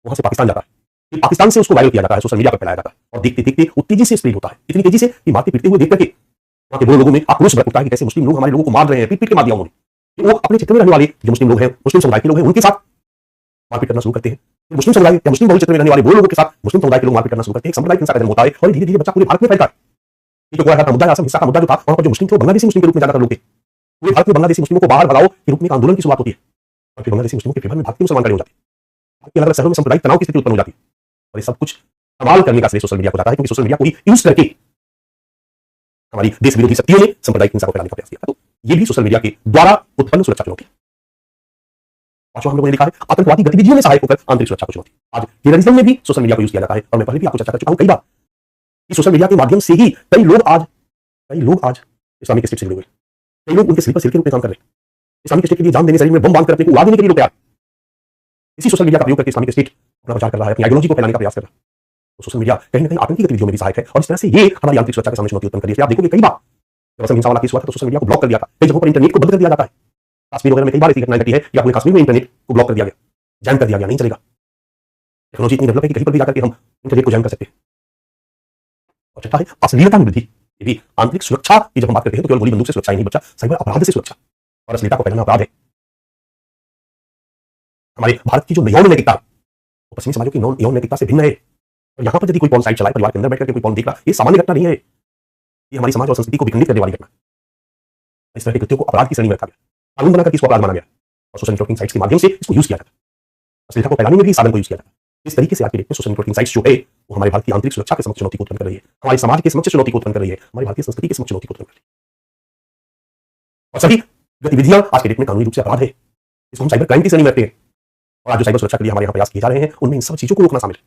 वहां से पाकिस्तान जाता है, फिर पाकिस्तान से उसको वायरल किया जाता है, सोशल मीडिया पर फैलाया जाता है, और देखते देखते वो तेजी से स्प्रेड होता है, इतनी तेजी से कि मारते पीटते हुए देख करके वहां के वो लोगों में आक्रोश भड़क उठता है कि कैसे मुस्लिम लोग हमारे लोगों को मार रहे हैं, पीट पीट के मार दिया उन्होंने। वो अपने क्षेत्र में रहने वाले जो मुस्लिम लोग हैं, मुस्लिम समुदाय के लोग हैं, उनके साथ मारपीट करना शुरू करते हैं। मुस्लिम समुदाय या मुस्लिम बहुल क्षेत्र में रहने वाले वो लोगों के साथ मुस्लिम समुदाय के लोग मारपीट करना शुरू करते हैं। एक सांप्रदायिक हिंसा का जन्म होता है, और धीरे धीरे बच्चा पूरे भारत में फैलता है। ये जो हुआ था मुद्दा, असम हिंसा का मुद्दा जो था, वहां पर जो मुस्लिम थे वो बांग्लादेशी मुस्लिम के रूप में ज्यादातर लोग थे। पूरे भारत में बांग्लादेशी मुस्लिमों को बाहर भगाओ के रूप में आंदोलन की शुरुआत होती है, और फिर बांग्लादेशी मुस्लिमों के फेवर में भारतीय मुसलमान खड़े हो जाते हैं। भारत के अलग अलग शहरों में सांप्रदायिक तनाव की स्थिति उत्पन्न हो जाती है, और ये सब कुछ कमाल करने का श्रेय सोशल मीडिया को जाता है, क्योंकि सोशल मीडिया को ही यूज करके हमारी देश विरोधी शक्तियों ने सांप्रदायिक हिंसा को फैलाने का प्रयास किया। तो ये भी सोशल मीडिया के द्वारा उत्पन्न सुरक्षा चुनौती। पांचवा हम लोगों ने लिखा है आतंकवादी गतिविधियों में सहायक होकर आंतरिक सुरक्षा को चुनौती। आज टेररिज्म में भी सोशल मीडिया को यूज किया जाता है, और मैं पहले भी आपको चर्चा कर चुका हूं कई बार कि सोशल मीडिया के माध्यम से ही कई लोग आज इस्लामिक स्टेट से जुड़े हुए, कई लोग उनके स्लीपर सेल के रूप में काम कर रहे हैं। इस्लामिक स्टेट के लिए जान देने, शरीर में बम बांध कर अपने को उड़ा देने के लिए लोग तैयार। इसी सोशल मीडिया का प्रयोग करके इस्लामिक स्टेट अपना प्रचार कर रहा है, अपनी आइडियोलॉजी को फैलाने का प्रयास कर रहा है। तो सोशल मीडिया कहीं ना कहीं आतंकी गतिविधियों में भी सहायक है, और इस तरह से ये हमारी आंतरिक सुरक्षा के सामने चुनौती उत्पन्न कर रही है। आप देखोगे कई बार जब असम हिंसा वाला केस हुआ था तो सोशल मीडिया को ब्लॉक कर दिया था, कई जगहों पर इंटरनेट को बंद कर दिया जाता है। कश्मीर वगैरह में कई बार ऐसी घटनाएं घटी है कि अपने कश्मीर में इंटरनेट को ब्लॉक कर दिया गया, जैम कर दिया गया, नहीं चलेगा। टेक्नोलॉजी इतनी डेवलप है कि कहीं पर भी जाकर के हम इंटरनेट को जैम कर सकते हैं। और छठा है अश्लीलता में वृद्धि। ये भी आंतरिक सुरक्षा की जब हम बात करते हैं तो केवल गोली बंदूक से सुरक्षा ही नहीं बच्चा, साइबर अपराध से सुरक्षा, और अश्लीलता को फैलाना अपराध है। हमारे भारत की जो यौन नैतिकता वो पश्चिमी समाजों की यौन नैतिकता से भिन्न है। और यहाँ पर यदि कोई पॉर्न साइट चलाए, परिवार के अंदर बैठकर के कोई पॉर्न देख रहा, ये सामान्य घटना नहीं है, ये हमारी समाज और संस्कृति को विखंडित करने वाली घटना। इस तरह के कृत्यों को अपराध की श्रेणी में रखा गया, कानून बनाकर इसको अपराध माना गया, और सोशल नेटवर्किंग साइट्स के माध्यम से इसको यूज किया जाता है। अश्लीलता को फैलाने में भी साधन को यूज किया जाता है। इस तरीके से आज की डेट में सोशल नेटवर्किंग साइट्स जो है वो हमारे भारत की आंतरिक सुरक्षा के समक्ष चुनौती को उत्पन्न कर रही है, हमारे समाज के समक्ष चुनौती को उत्पन्न कर रही है, हमारी भारतीय संस्कृति के समक्ष चुनौती को उत्पन्न कर रही है। और सभी गतिविधियां आज के डेट में कानूनी रूप से अपराध है, इसको हम साइबर क्राइम की श्रेणी में रखते हैं। और आज जो साइबर सुरक्षा के लिए हमारे यहाँ प्रयास किए जा रहे हैं उनमें इन सब चीजों को रोकना शामिल है,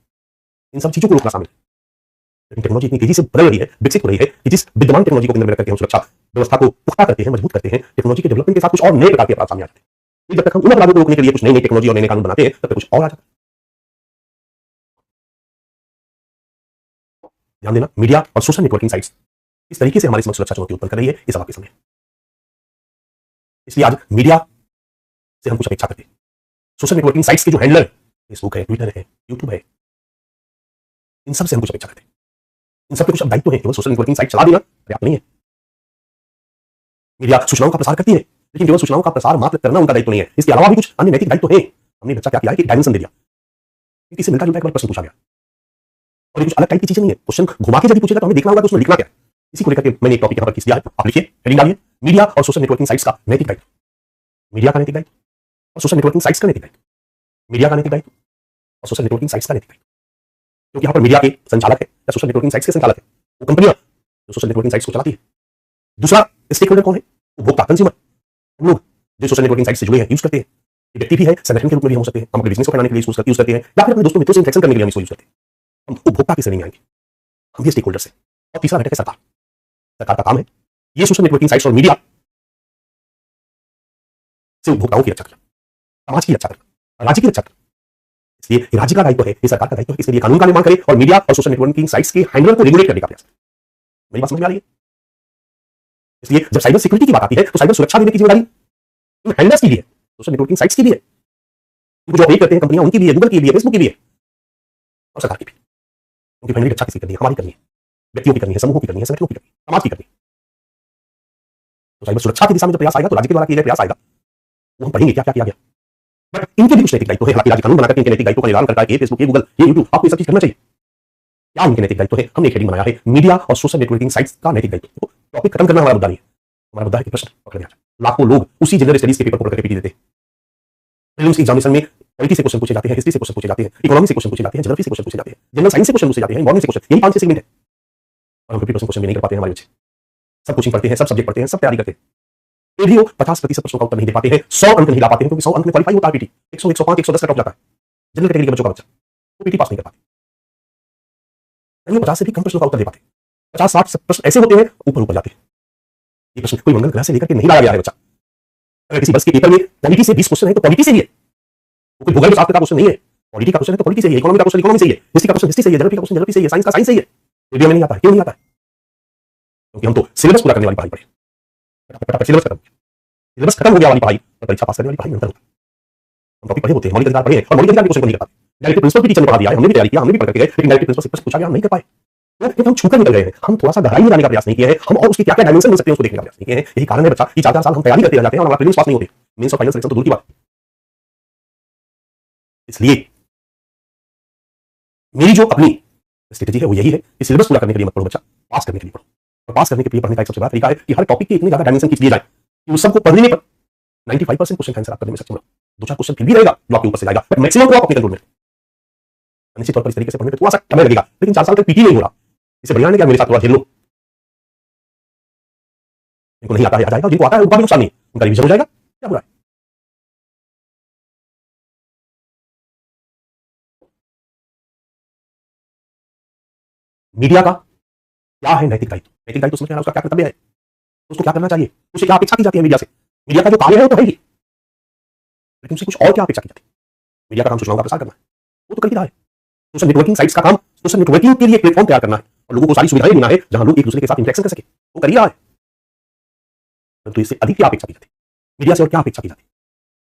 इन सब चीजों को रोकना शामिल है। लेकिन टेक्नोलॉजी इतनी तेजी से बदल रही है, विकसित हो रही है कि जिस विद्यमान टेक्नोलॉजी को केंद्र में रखकर हम सुरक्षा व्यवस्था को पुख्ता करते हैं, मजबूत करते हैं, टेक्नोलॉजी के डेवलपमेंट के साथ कुछ और नए प्रकार के अपराध सामने आ जाते हैं। जब तक हम उन अपराधों को रोकने के लिए कुछ नई टेक्नोलॉजी और नए कानून बनाते हैं तब तक कुछ और आ जाता है। ध्यान देना, मीडिया और सोशल नेटवर्किंग साइट्स इस तरीके से हमारी समक्ष सुरक्षा चुनौती उत्पन्न कर रही है, ये सब आपके सामने। इसलिए आज मीडिया से हम कुछ अपेक्षा करते हैं। सोशल नेटवर्किंग साइट्स के जो हैंडलर, फेसबुक है, ट्विटर है, यूट्यूब है, इन सब से हम कुछ अपेक्षा करते हैं। इन सब के कुछ दायित्व है, केवल सोशल नेटवर्किंग साइट चला देना पर्याप्त नहीं है। मीडिया सूचनाओं का प्रसार करती है, लेकिन केवल सूचनाओं का प्रसार मात्र करना उनका दायित्व नहीं है, इसके अलावा भी कुछ अन्य नैतिक दायित्व है। हमने बच्चा क्या किया है कि डायमेंशन दे दिया, इससे मिलता जुलता एक बार प्रश्न पूछा गया, और ये कुछ अलग टाइप की चीजें नहीं है। क्वेश्चन घुमा के यदि पूछेगा तो हमें देखना होगा कि उसमें लिखना क्या है। इसी को लेकर के मैंने एक टॉपिक यहाँ पर खींच दिया है, आप लिखिए, हेडिंग डालिए, मीडिया और सोशल नेटवर्किंग साइट्स का नैतिक दायित्व। मीडिया का नैतिक दायित्व और सोशल नेटवर्किंग साइट्स का नैतिक दायित्व, मीडिया का नैतिक दायित्व और सोशल नेटवर्किंग साइट्स का नैतिक दायित्व। क्योंकि यहाँ पर मीडिया के संचालक है या सोशल नेटवर्किंग साइट्स के संचालक है वो कंपनियां जो सोशल नेटवर्किंग साइट्स को चलाती है। दूसरा स्टेक होल्डर कौन है? उपभोक्ता, कंज्यूमर, हम लोग जो सोशल नेटवर्किंग साइट से जुड़े हैं, यूज करते हैं। व्यक्ति भी है, संगठन के रूप में भी हो सकते हैं, हम अपने बिजनेस को फैलाने के लिए यूज करते हैं, या फिर अपने दोस्तों मित्रों से इंटरेक्शन करने के लिए हम इसको यूज करते हैं। हम उपभोक्ता की श्रेणी में आएंगे, हम भी स्टेक होल्डर से। और तीसरा घटक है सरकार। सरकार का काम है ये सोशल नेटवर्किंग साइट्स और मीडिया से उपभोक्ताओं की रक्षा करना, समाज की रक्षा करना, राज्य की रक्षा करना। इसलिए राज्य का दायित्व है, ये सरकार का दायित्व है, इसके लिए कानून का निर्माण करे और मीडिया और सोशल नेटवर्किंग साइट्स के हैंडलर को रेगुलेट करने का प्रयास करे। मेरी बात समझ में आ रही है? इसलिए जब साइबर सिक्योरिटी की बात आती है तो साइबर सुरक्षा देने की जिम्मेदारी हैंडलर्स की भी है, सोशल नेटवर्किंग साइट्स की भी है, जो ऑपरेट करते हैं कंपनियां उनकी भी है, गूगल की भी है, फेसबुक की भी है और सरकार की भी। उनकी फैमिली रक्षा किसी करनी है, हमारी करनी है, व्यक्तियों की करनी है, समूहों की करनी है, संगठनों की करनी है, समाज की करनी है। तो साइबर सुरक्षा की दिशा में जो प्रयास आएगा, तो राज्य के द्वारा किए गए प्रयास आएगा, वो हम पढ़ेंगे क्या क्या किया गया। बट इनके भी कुछ नैतिक दायित्व है। हालांकि राज्य कानून बनाकर इनके नैतिक दायित्व का निर्धारण करता है कि फेसबुक, ये गूगल, ये यूट्यूब, आपको ये सब चीज करना चाहिए। क्या उनके नैतिक दायित्व है? हमने एक हेडिंग बनाया है, मीडिया और सोशल नेटवर्किंग साइट्स का नैतिक दायित्व। टॉपिक खत्म करना हमारा मुद्दा नहीं है, हमारा मुद्दा है कि प्रश्न पकड़ में आ जाए। लाखों लोग उसी जनरल स्टडीज के पेपर पकड़ करके पीटी देते हैं। प्रीलिम्स की एग्जामिनेशन में पॉलिटी से क्वेश्चन पूछे जाते हैं, हिस्ट्री से क्वेश्चन पूछे जाते हैं, इकोनॉमी से क्वेश्चन पूछे जाते हैं, ज्योग्राफी से क्वेश्चन पूछे जाते हैं, जनरल साइंस से क्वेश्चन पूछे जाते हैं, इन्वायरमेंट से क्वेश्चन, यही 5-6 सेगमेंट है। और हम 50% क्वेश्चन भी नहीं कर पाते हैं हमारे बच्चे। सब कोचिंग पढ़ते हैं, सब सब्जेक्ट पढ़ते हैं, सब तैयारी करते हैं, फिर भी वो 50% प्रश्नों का उत्तर नहीं दे पाते हैं, 100 अंक नहीं ला पाते हैं, क्योंकि 100 अंक में क्वालिफाई होता है पीटी। 100, 105, 110 कट ऑफ जाता है जनरल कैटेगरी के बच्चों का बच्चा, वो पीटी पास नहीं कर पाते। 50 से भी कम प्रश्नों का उत्तर दे पाते। 50-60 प्रश्न ऐसे होते हैं ऊपर ऊपर जाते हैं। ये प्रश्न कोई मंगल ग्रह से लेकर के नहीं लाया गया है बच्चा। अगर किसी बस के पेपर में पॉलिटी से 20 क्वेश्चन है तो पॉलिटी से ही है, कोई भूगोल शास्त्र का क्वेश्चन नहीं है। पॉलिटी का क्वेश्चन है तो पॉलिटी से ही है, इकोनॉमी का क्वेश्चन इकोनॉमी से ही है, हिस्ट्री का क्वेश्चन हिस्ट्री से ही है, ज्योग्राफी का क्वेश्चन ज्योग्राफी से ही है, साइंस का साइंस से ही है। फिर भी हमें नहीं आता है। क्यों नहीं आता है? क्योंकि हम तो सिलेबस पूरा करने वाली पढ़ाई पढ़े, फटाफट सिलेबस खत्म, सिलेबस खत्म हो गया वाली पढ़ाई और परीक्षा पास करने वाली पढ़ाई में अंतर होता है। हम टॉपिक पढ़े होते हैं, मौलिक अधिकार पढ़े हैं और मौलिक अधिकार के क्वेश्चन को नहीं कर पाते। डायरेक्ट प्रिंसिपल भी टीचर ने पढ़ा दिया है, हमने भी तैयारी किया, हमने भी पढ़ करके गए, लेकिन डायरेक्ट प्रिंसिपल से प्रश्न पूछा गया, हम नहीं कर पाए। क्योंकि हम छूकर निकल गए हैं, हम थोड़ा सा गहराई में जाने का प्रयास नहीं किया है, हम और उसके क्या क्या डायमेंशन मिल सकते हैं उसको देखने का प्रयास नहीं किया है। यही कारण है बच्चा कि 4-4 साल हम तैयारी करते रह जाते हैं और हमारा प्रीलिम्स पास नहीं होते, मेंस और फाइनल सिलेक्शन तो दूर की बात। इसलिए मेरी जो अपनी स्ट्रेटेजी है वो यही है कि सिलेबस पूरा करने के लिए मत पढ़ो बच्चा, पास करने के लिए पढ़ो। और पास करने के लिए पढ़ने का एक सबसे बड़ा तरीका है कि हर टॉपिक के इतने ज्यादा डायमेंशन खींच दिए जाए कि उस सबको पढ़ने पर 95% क्वेश्चन आंसर आप करने में सक्षम हो। 2-4 क्वेश्चन फिर भी रहेगा जो आपके ऊपर से जाएगा, बट मैक्सिमम तो आप अपने कंट्रोल में। निश्चित तौर पर इस तरीके से पढ़ने में थोड़ा सा समय लगेगा, लेकिन 4 साल तक पीटी नहीं हो रहा, इसे बढ़िया है क्या मेरे साथ थोड़ा झेल लो। जिनको नहीं आता है आ जाएगा, जिनको आता है उनका भी नुकसान नहीं, उनका रिवीजन हो जाएगा, क्या बुरा है। मीडिया का क्या है नैतिक दायित्व? नैतिक दायित्व समझ में उसका क्या कर्तव्य है, उसको क्या करना चाहिए, उससे क्या अपेक्षा की जाती है मीडिया से। मीडिया का जो कार्य है वो तो है ही, लेकिन उससे कुछ और क्या अपेक्षा की जाती है। मीडिया का काम सूचनाओं का प्रसार करना है, वो तो कर ही रहा है। सोशल नेटवर्किंग साइट्स का काम सोशल नेटवर्किंग के लिए प्लेटफॉर्म तैयार करना है और लोगों को सारी सुविधाएं देना है जहां लोग एक दूसरे के साथ इंटरेक्शन कर सके, वो कर ही रहा है। परंतु इससे अधिक क्या अपेक्षा की जाती है, मीडिया से और क्या अपेक्षा की जाती है,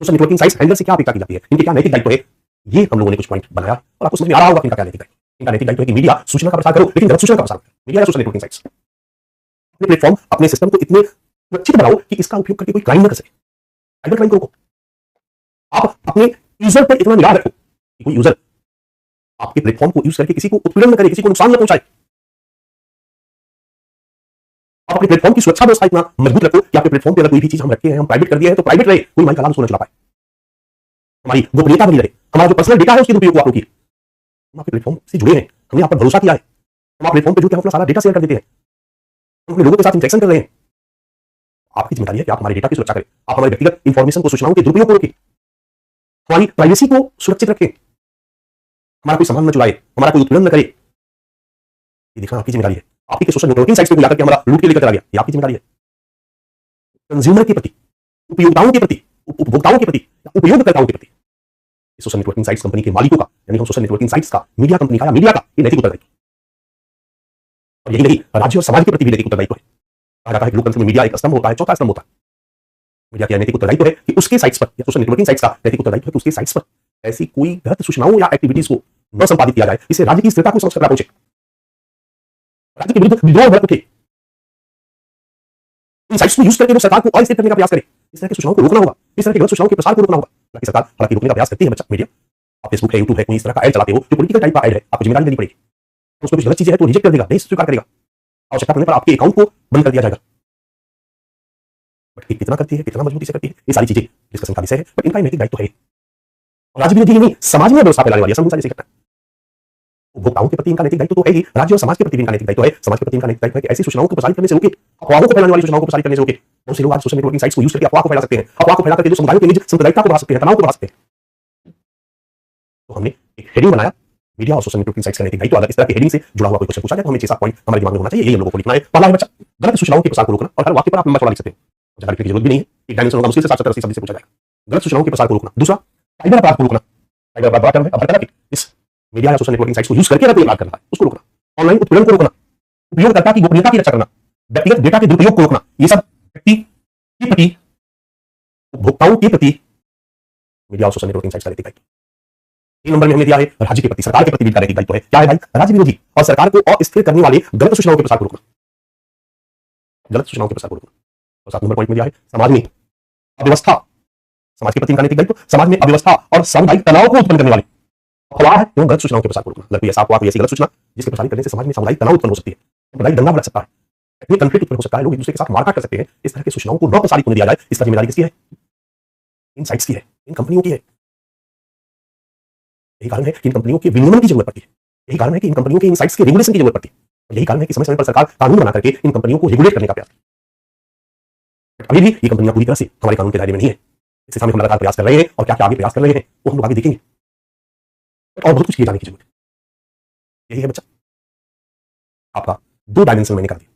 सोशल नेटवर्किंग साइट्स हैंडलर से क्या अपेक्षा की जाती है, इनके क्या नैतिक दायित्व है, ये हम लोगों ने कुछ पॉइंट बनाया और आपको समझ में आ रहा होगा इनका क्या नैतिक दायित्व। इनका नैतिक दायित्व है कि मीडिया सूचना का प्रसार करो, लेकिन गलत सूचना का प्रसार करो। मीडिया या सोशल नेटवर्किंग साइट्स अपने प्लेटफॉर्म, अपने सिस्टम को इतने सुरक्षित बनाओ कि इसका उपयोग करके कोई क्राइम न कर सके। साइबर क्राइम को रोको। आप अपने यूजर पर इतना निगाह रखो कि कोई यूजर आपके प्लेटफॉर्म को यूज करके किसी को उत्पीड़न न करे, किसी को नुकसान न पहुंचाए। आप अपने प्लेटफॉर्म की सुरक्षा व्यवस्था इतना मजबूत रखो कि आपके प्लेटफॉर्म पे अगर कोई भी चीज हम रखे हैं, हम प्राइवेट कर दिए हैं तो प्राइवेट रहे, कोई हमारी कलाम उसको न चला पाए, हमारी गोपनीयता बनी रहे, हमारा जो पर्सनल डेटा है उसके दुरुपयोग को आप रोकिए। हम आपके प्लेटफॉर्म से जुड़े हैं, हमने आप पर भरोसा किया है, हम आप प्लेटफॉर्म पे जुड़ के अपना सारा डेटा शेयर कर देते हैं, हम अपने लोगों के साथ इंटरेक्शन कर रहे हैं। आपकी जिम्मेदारी है कि आप हमारे डेटा की सुरक्षा करें, आप हमारे व्यक्तिगत इंफॉर्मेशन को, सूचनाओं के दुरुपयोग को रोकें, हमारी प्राइवेसी को सुरक्षित रखें, हमारा कोई सामान न चुराए, हमारा कोई उत्पीड़न न करे। ये देखना आपकी जिम्मेदारी है। आपकी के सोशल नेटवर्किंग साइट्स पे बुला करके हमारा लूट के लेकर चला गया, ये आपकी जिम्मेदारी है। कंज्यूमर के प्रति, उपयोगताओं के प्रति, उपभोक्ताओं के प्रति, उपयोगकर्ताओं के प्रति सोशल नेटवर्किंग साइट्स कंपनी के मालिकों का, यानी हम सोशल नेटवर्किंग साइट्स का, मीडिया कंपनी का या मीडिया का ये नैतिक उत्तरदायित्व। और यही नहीं, राज्य और समाज के प्रति भी नैतिक उत्तरदायित्व है। कहा जाता है कि लोकतंत्र में मीडिया एक स्तंभ होता है, चौथा स्तंभ होता है। मीडिया का नैतिक उत्तरदायित्व है कि उसके साइट्स पर, या सोशल नेटवर्किंग साइट्स का नैतिक उत्तरदायित्व है कि उसके साइट्स पर ऐसी कोई गलत सूचनाओं या एक्टिविटीज को न संपादित किया जाए, इससे राज्य की स्थिरता को समझ कर पहुंचे, राज्य के विरुद्ध विद्रोह भड़क उठे। इन साइट्स को यूज करके वो सरकार को अस्थिर करने का प्रयास करे। इस तरह की सूचनाओं को रोकना होगा, इस तरह के गलत सूचनाओं के प्रसार को रोकना होगा। हालांकि सरकार हालांकि रोकने का प्रयास करती है बच्चा मीडिया। आप फेसबुक है, यूट्यूब है, कोई इस तरह का ऐड चलाते हो जो पॉलिटिकल टाइप का ऐड है, आपको जिम्मेदारी लेनी पड़ेगी। उसमें कुछ गलत चीजें है तो रिजेक्ट कर देगा, नहीं स्वीकार करेगा, आवश्यकता पड़ने पर आपके अकाउंट को बंद कर दिया जाएगा। बट कितना करती है, कितना मजबूती से करती है, ये सारी चीजें डिस्कशन का विषय है, बट इनका नैतिक दायित्व है। और राज्य विरोधी नहीं, समाज में व्यवस्था फैलाने वाली सारी करता है। उपभोक्ताओं के प्रति इनका नैतिक दायित्व तो है ही, राज्य और समाज के प्रति इनका नैतिक दायित्व है। समाज के प्रति इनका नैतिक दायित्व है कि ऐसी सूचनाओं को प्रसारित करने से रोके, अफवाहों को फैलाने वाली सूचनाओं को प्रसारित करने से रोके। बहुत से लोग आज सोशल नेटवर्किंग साइट्स को यूज करके अफवाह को फैला सकते हैं, अफवाह को फैला करके जो समुदायों के निजी सांप्रदायिकता को बढ़ा सकते हैं, तनाव को बढ़ा सकते हैं। तो हमने एक हेडिंग बनाया, मीडिया और सोशल नेटवर्किंग साइट्स का नैतिक दायित्व। अगर इस तरह की हेडिंग से जुड़ा हुआ कोई क्वेश्चन पूछा जाए तो हमें 6-7 पॉइंट हमारे दिमाग में होना चाहिए, यही हम लोगों को लिखना है। पहला है बच्चा, गलत सूचनाओं के प्रसार को रोकना, और हर वाक्य पर आप लंबा चौड़ा लिख सकते हैं, ज्यादा लिखने की जरूरत भी नहीं है। एक डायमेंशन होगा, मुश्किल से 60-70 शब्द से पूछा जाएगा। गलत सूचनाओं के प्रसार को रोकना। दूसरा, साइबर अपराध को रोकना। साइबर अपराध बड़ा टर्म है, अब हर तरह के इस मीडिया या सोशल नेटवर्किंग साइट्स को यूज करके अगर कोई अपराध करना है उसको रोकना। ऑनलाइन उत्पीड़न को रोकना, उपयोगकर्ता की गोपनीयता की रक्षा करना, व्यक्तिगत डेटा के दुरुपयोग को रोकना। ये सब व्यक्ति के प्रति उपभोक्ताओं के प्रति मीडिया और सोशल नेटवर्किंग साइट्स का नैतिक दायित्व। 3 नंबर में हमने दिया है राज्य के प्रति, सरकार के प्रति मीडिया का नैतिक दायित्व है। क्या है भाई? राज्य विरोधी और सरकार को अस्थिर करने वाले गलत सूचनाओं के प्रसार को रोकना, गलत सूचनाओं के प्रसार को रोकना। और 7 नंबर पॉइंट में दिया है समाज में अव्यवस्था, समाज के प्रति इनका नैतिक दायित्व, समाज में अव्यवस्था और सामुदायिक तनाव को उत्पन्न करने वाले अफवाह एवं गलत सूचनाओं के प्रसार को रोकना। अगर कोई ऐसा अफवाह, कोई ऐसी गलत सूचना जिसके प्रसारित करने से समाज में सामुदायिक तनाव उत्पन्न हो सकती है, सामुदायिक दंगा भड़क सकता है, इतनी कॉन्फ्लिक्ट उत्पन्न हो सकता है, लोग एक दूसरे के साथ मारकाट कर सकते हैं, इस तरह की सूचनाओं को न प्रसारित होने दिया जाए। इसका जिम्मेदारी किसकी है? इन साइट्स की है, इन कंपनियों की है। यही कारण है कि इन कंपनियों के विनियमन की जरूरत पड़ती है। यही कारण है कि इन कंपनियों के इन साइट्स के रेगुलेशन की जरूरत पड़ती है। यही कारण है कि समय समय पर सरकार कानून बना करके इन कंपनियों को रेगुलेट करने का प्रयास। अभी भी ये कंपनियां पूरी तरह से हमारे कानून के दायरे में नहीं है। इसके सामने हम लगातार प्रयास कर रहे हैं और क्या क्या आगे प्रयास कर रहे हैं वो हम लोग आगे देखेंगे। और बहुत कुछ किए जाने की जरूरत है। यही है बच्चा, आपका 2 डायमेंशन मैंने करा दिया,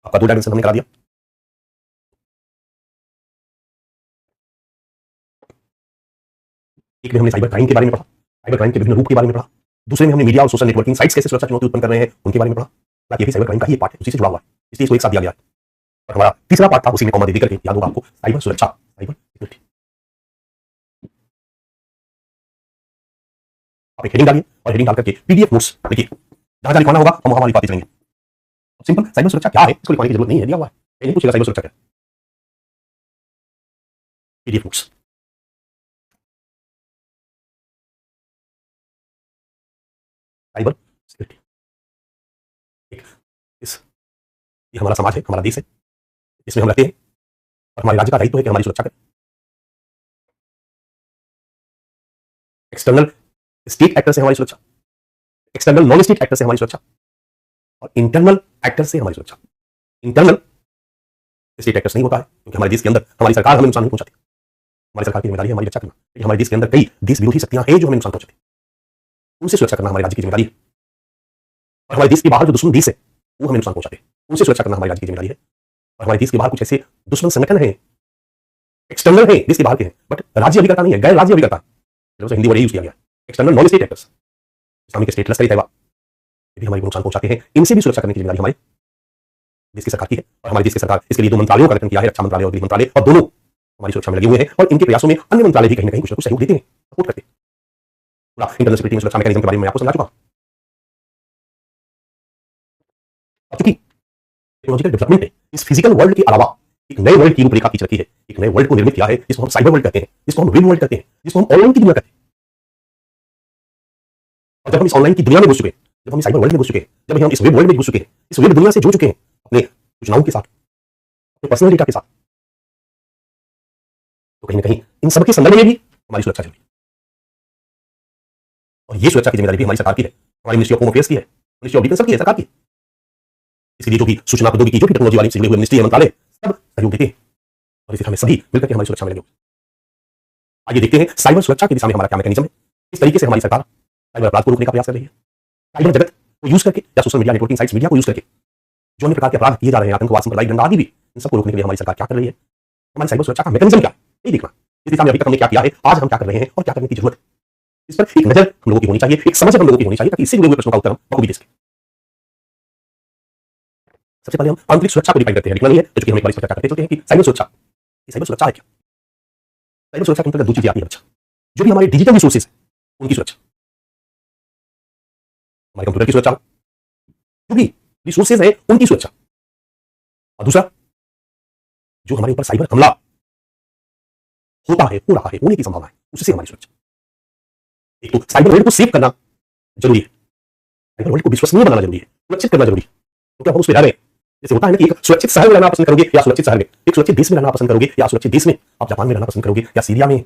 आपका 2 डायमेंशन हमने करा दिया। एक में हमने साइबर क्राइम के बारे में पढ़ा, साइबर क्राइम के विभिन्न रूप के बारे में पढ़ा। दूसरे में हमने मीडिया और सोशल नेटवर्किंग साइट्स कैसे सुरक्षा चुनौती उत्पन्न कर रहे हैं उनके बारे में पढ़ा। ये भी साइबर क्राइम का ही एक पार्ट है, उसी से जुड़ा हुआ है, इसलिए इसको एक साथ दिया गया है। और हमारा तीसरा पार्ट था, उसी में कॉमा दे करके याद होगा आपको, साइबर सुरक्षा, साइबर सिक्योरिटी। आप एक हेडिंग डालिए और हेडिंग डाल करके पीडीएफ नोट्स लिखिए, जहां जहां लिखवाना होगा हम वहां हमारी बातें चलेंगे। सिंपल, साइबर सुरक्षा क्या है इसको लिखवाने की जरूरत नहीं है, दिया हुआ है, नहीं पूछेगा साइबर सुरक्षा क्या है। PDF notes, cyber security. ये हमारा समाज है, हमारा देश है, इसमें हम रहते हैं और हमारे राज्य का दायित्व है कि हमारी सुरक्षा करें। एक्सटर्नल स्टेट एक्टर से हमारी सुरक्षा, एक्सटर्नल नॉन स्टेट एक्टर से हमारी सुरक्षा और इंटरनल एक्टर से हमारी सुरक्षा। इंटरनल स्टेट एक्टर्स नहीं होता है क्योंकि हमारे देश के अंदर हमारी सरकार हमें नुकसान नहीं पहुंचाती। हमारी सरकार की जिम्मेदारी है हमारी रक्षा करना, लेकिन हमारे देश के अंदर कई देश विरोधी शक्तियां हैं जो हमें नुकसान पहुंचाती हैं, उनसे सुरक्षा करना हमारे राज्य की जिम्मेदारी है। और हमारे देश के बाहर जो दुश्मन देश है वो हमें नुकसान पहुंचाते हैं, उनसे सुरक्षा करना हमारे राज्य की जिम्मेदारी है। और हमारे देश के बाहर कुछ ऐसे दुश्मन संगठन हैं, एक्सटर्नल है, देश के बाहर के हैं, बट राज्य अभिकर्ता नहीं है, गैर राज्य अभिकर्ता है, हिंदी वर्ड यूज किया गया, external non state actors, Islamic state, Lashkar-e-Taiba, ये भी हमारे नुकसान पहुंचाते हैं। इनसे भी सुरक्षा करने की जिम्मेदारी हमारे देश की सरकार की है। और हमारे देश की सरकार इसके लिए 2 मंत्रालयों का गठन किया है, रक्षा मंत्रालय और गृह मंत्रालय, और दोनों हमारी सुरक्षा में लगे हुए हैं। और इनके प्रयासों में अन्य मंत्रालय भी कहीं ना कहीं कुछ ना कुछ सहयोग देते हैं, सपोर्ट करते हैं। पूरा इंटरनल सिक्योरिटी में सुरक्षा मैकेनिज्म के बारे में मैं आपको समझा चुका हूं। अब चूंकि टेक्नोलॉजिकल डेवलपमेंट है, इस फिजिकल वर्ल्ड के अलावा एक नए वर्ल्ड की रूपरेखा खींच रखी है, एक नए वर्ल्ड को निर्मित किया है, जिसको हम साइबर वर्ल्ड कहते हैं, जिसको हम रियल वर्ल्ड कहते हैं, जिसको हम ऑनलाइन की दुनिया कहते हैं। और जब हम इस ऑनलाइन की दुनिया में घुस चुके हैं, जब हम साइबर वर्ल्ड में घुस चुके हैं, जब हम इस वेब वर्ल्ड में घुस चुके हैं, इस वेब दुनिया से जुड़ चुके हैं अपने सूचनाओं के साथ, अपने पर्सनल डेटा के साथ, तो कहीं ना कहीं इन सबके संदर्भ में भी हमारी सुरक्षा जरूरी है। और ये सुरक्षा की जिम्मेदारी भी हमारी सरकार की है, हमारी मिनिस्ट्री ऑफ होम अफेयर्स की है, मिनिस्ट्री ऑफ डिफेंस की है, सरकार की है। इसके लिए जो भी सूचना प्रौद्योगिकी, जो भी टेक्नोलॉजी वाली जुड़े हुए मिनिस्ट्री मंत्रालय सब सहयोग देते हैं और इसे हमें सभी मिलकर के हमारी सुरक्षा में लगे। आइए देखते हैं साइबर सुरक्षा की दिशा में हमारा क्या मैकेनिज्म है, किस तरीके से हमारी सरकार साइबर अपराध को रोकने का प्रयास कर रही है। साइबर जगत को यूज करके या social media networking sites media को यूज करके जो अन्य प्रकार के अपराध किए जा रहे हैं, आतंकवाद, सांप्रदायिक दंगा आदि भी, इन सबको रोकने के लिए हमारी सरकार क्या कर रही है, हमारी साइबर सुरक्षा का मैकेनिज्म क्या है, ये देखना। इस दिशा में अभी तक हमने क्या किया है, आज हम क्या कर रहे हैं और क्या करने की जरूरत है, इस पर एक नजर हम लोगों की होनी चाहिए, एक समझ हम लोगों की होनी चाहिए, ताकि इससे जुड़े हुए प्रश्नों का उत्तर हम बखूबी दे सकें। सबसे पहले हम आंतरिक सुरक्षा को डिफाइन करते हैं, लिखना नहीं है, तो हम एक बार इस पर चर्चा करते चलते हैं कि साइबर सुरक्षा, साइबर सुरक्षा है क्या। साइबर सुरक्षा के अंतर्गत 2 चीजें आती है बच्चा, जो भी हमारे डिजिटल रिसोर्सेज है उनकी सुरक्षा, हमारे कंप्यूटर की सुरक्षा, जो भी रिसोर्सेज है उनकी सुरक्षा, और दूसरा जो हमारे ऊपर साइबर हमला होता है, हो रहा है, होने की संभावना है, उससे हमारी सुरक्षा। एक तो साइबर वर्ल्ड को सेव करना जरूरी है, साइबर वर्ल्ड को विश्वसनीय बनाना जरूरी है, सुरक्षित करना जरूरी है। तो क्या हम उस पर रह रहे हैं, जैसे होता है ना कि एक सुरक्षित शहर में रहना पसंद करोगे या सुरक्षित शहर में, एक सुरक्षित देश में रहना पसंद करोगे या सुरक्षित देश में, आप जापान में रहना पसंद करोगे या सीरिया में।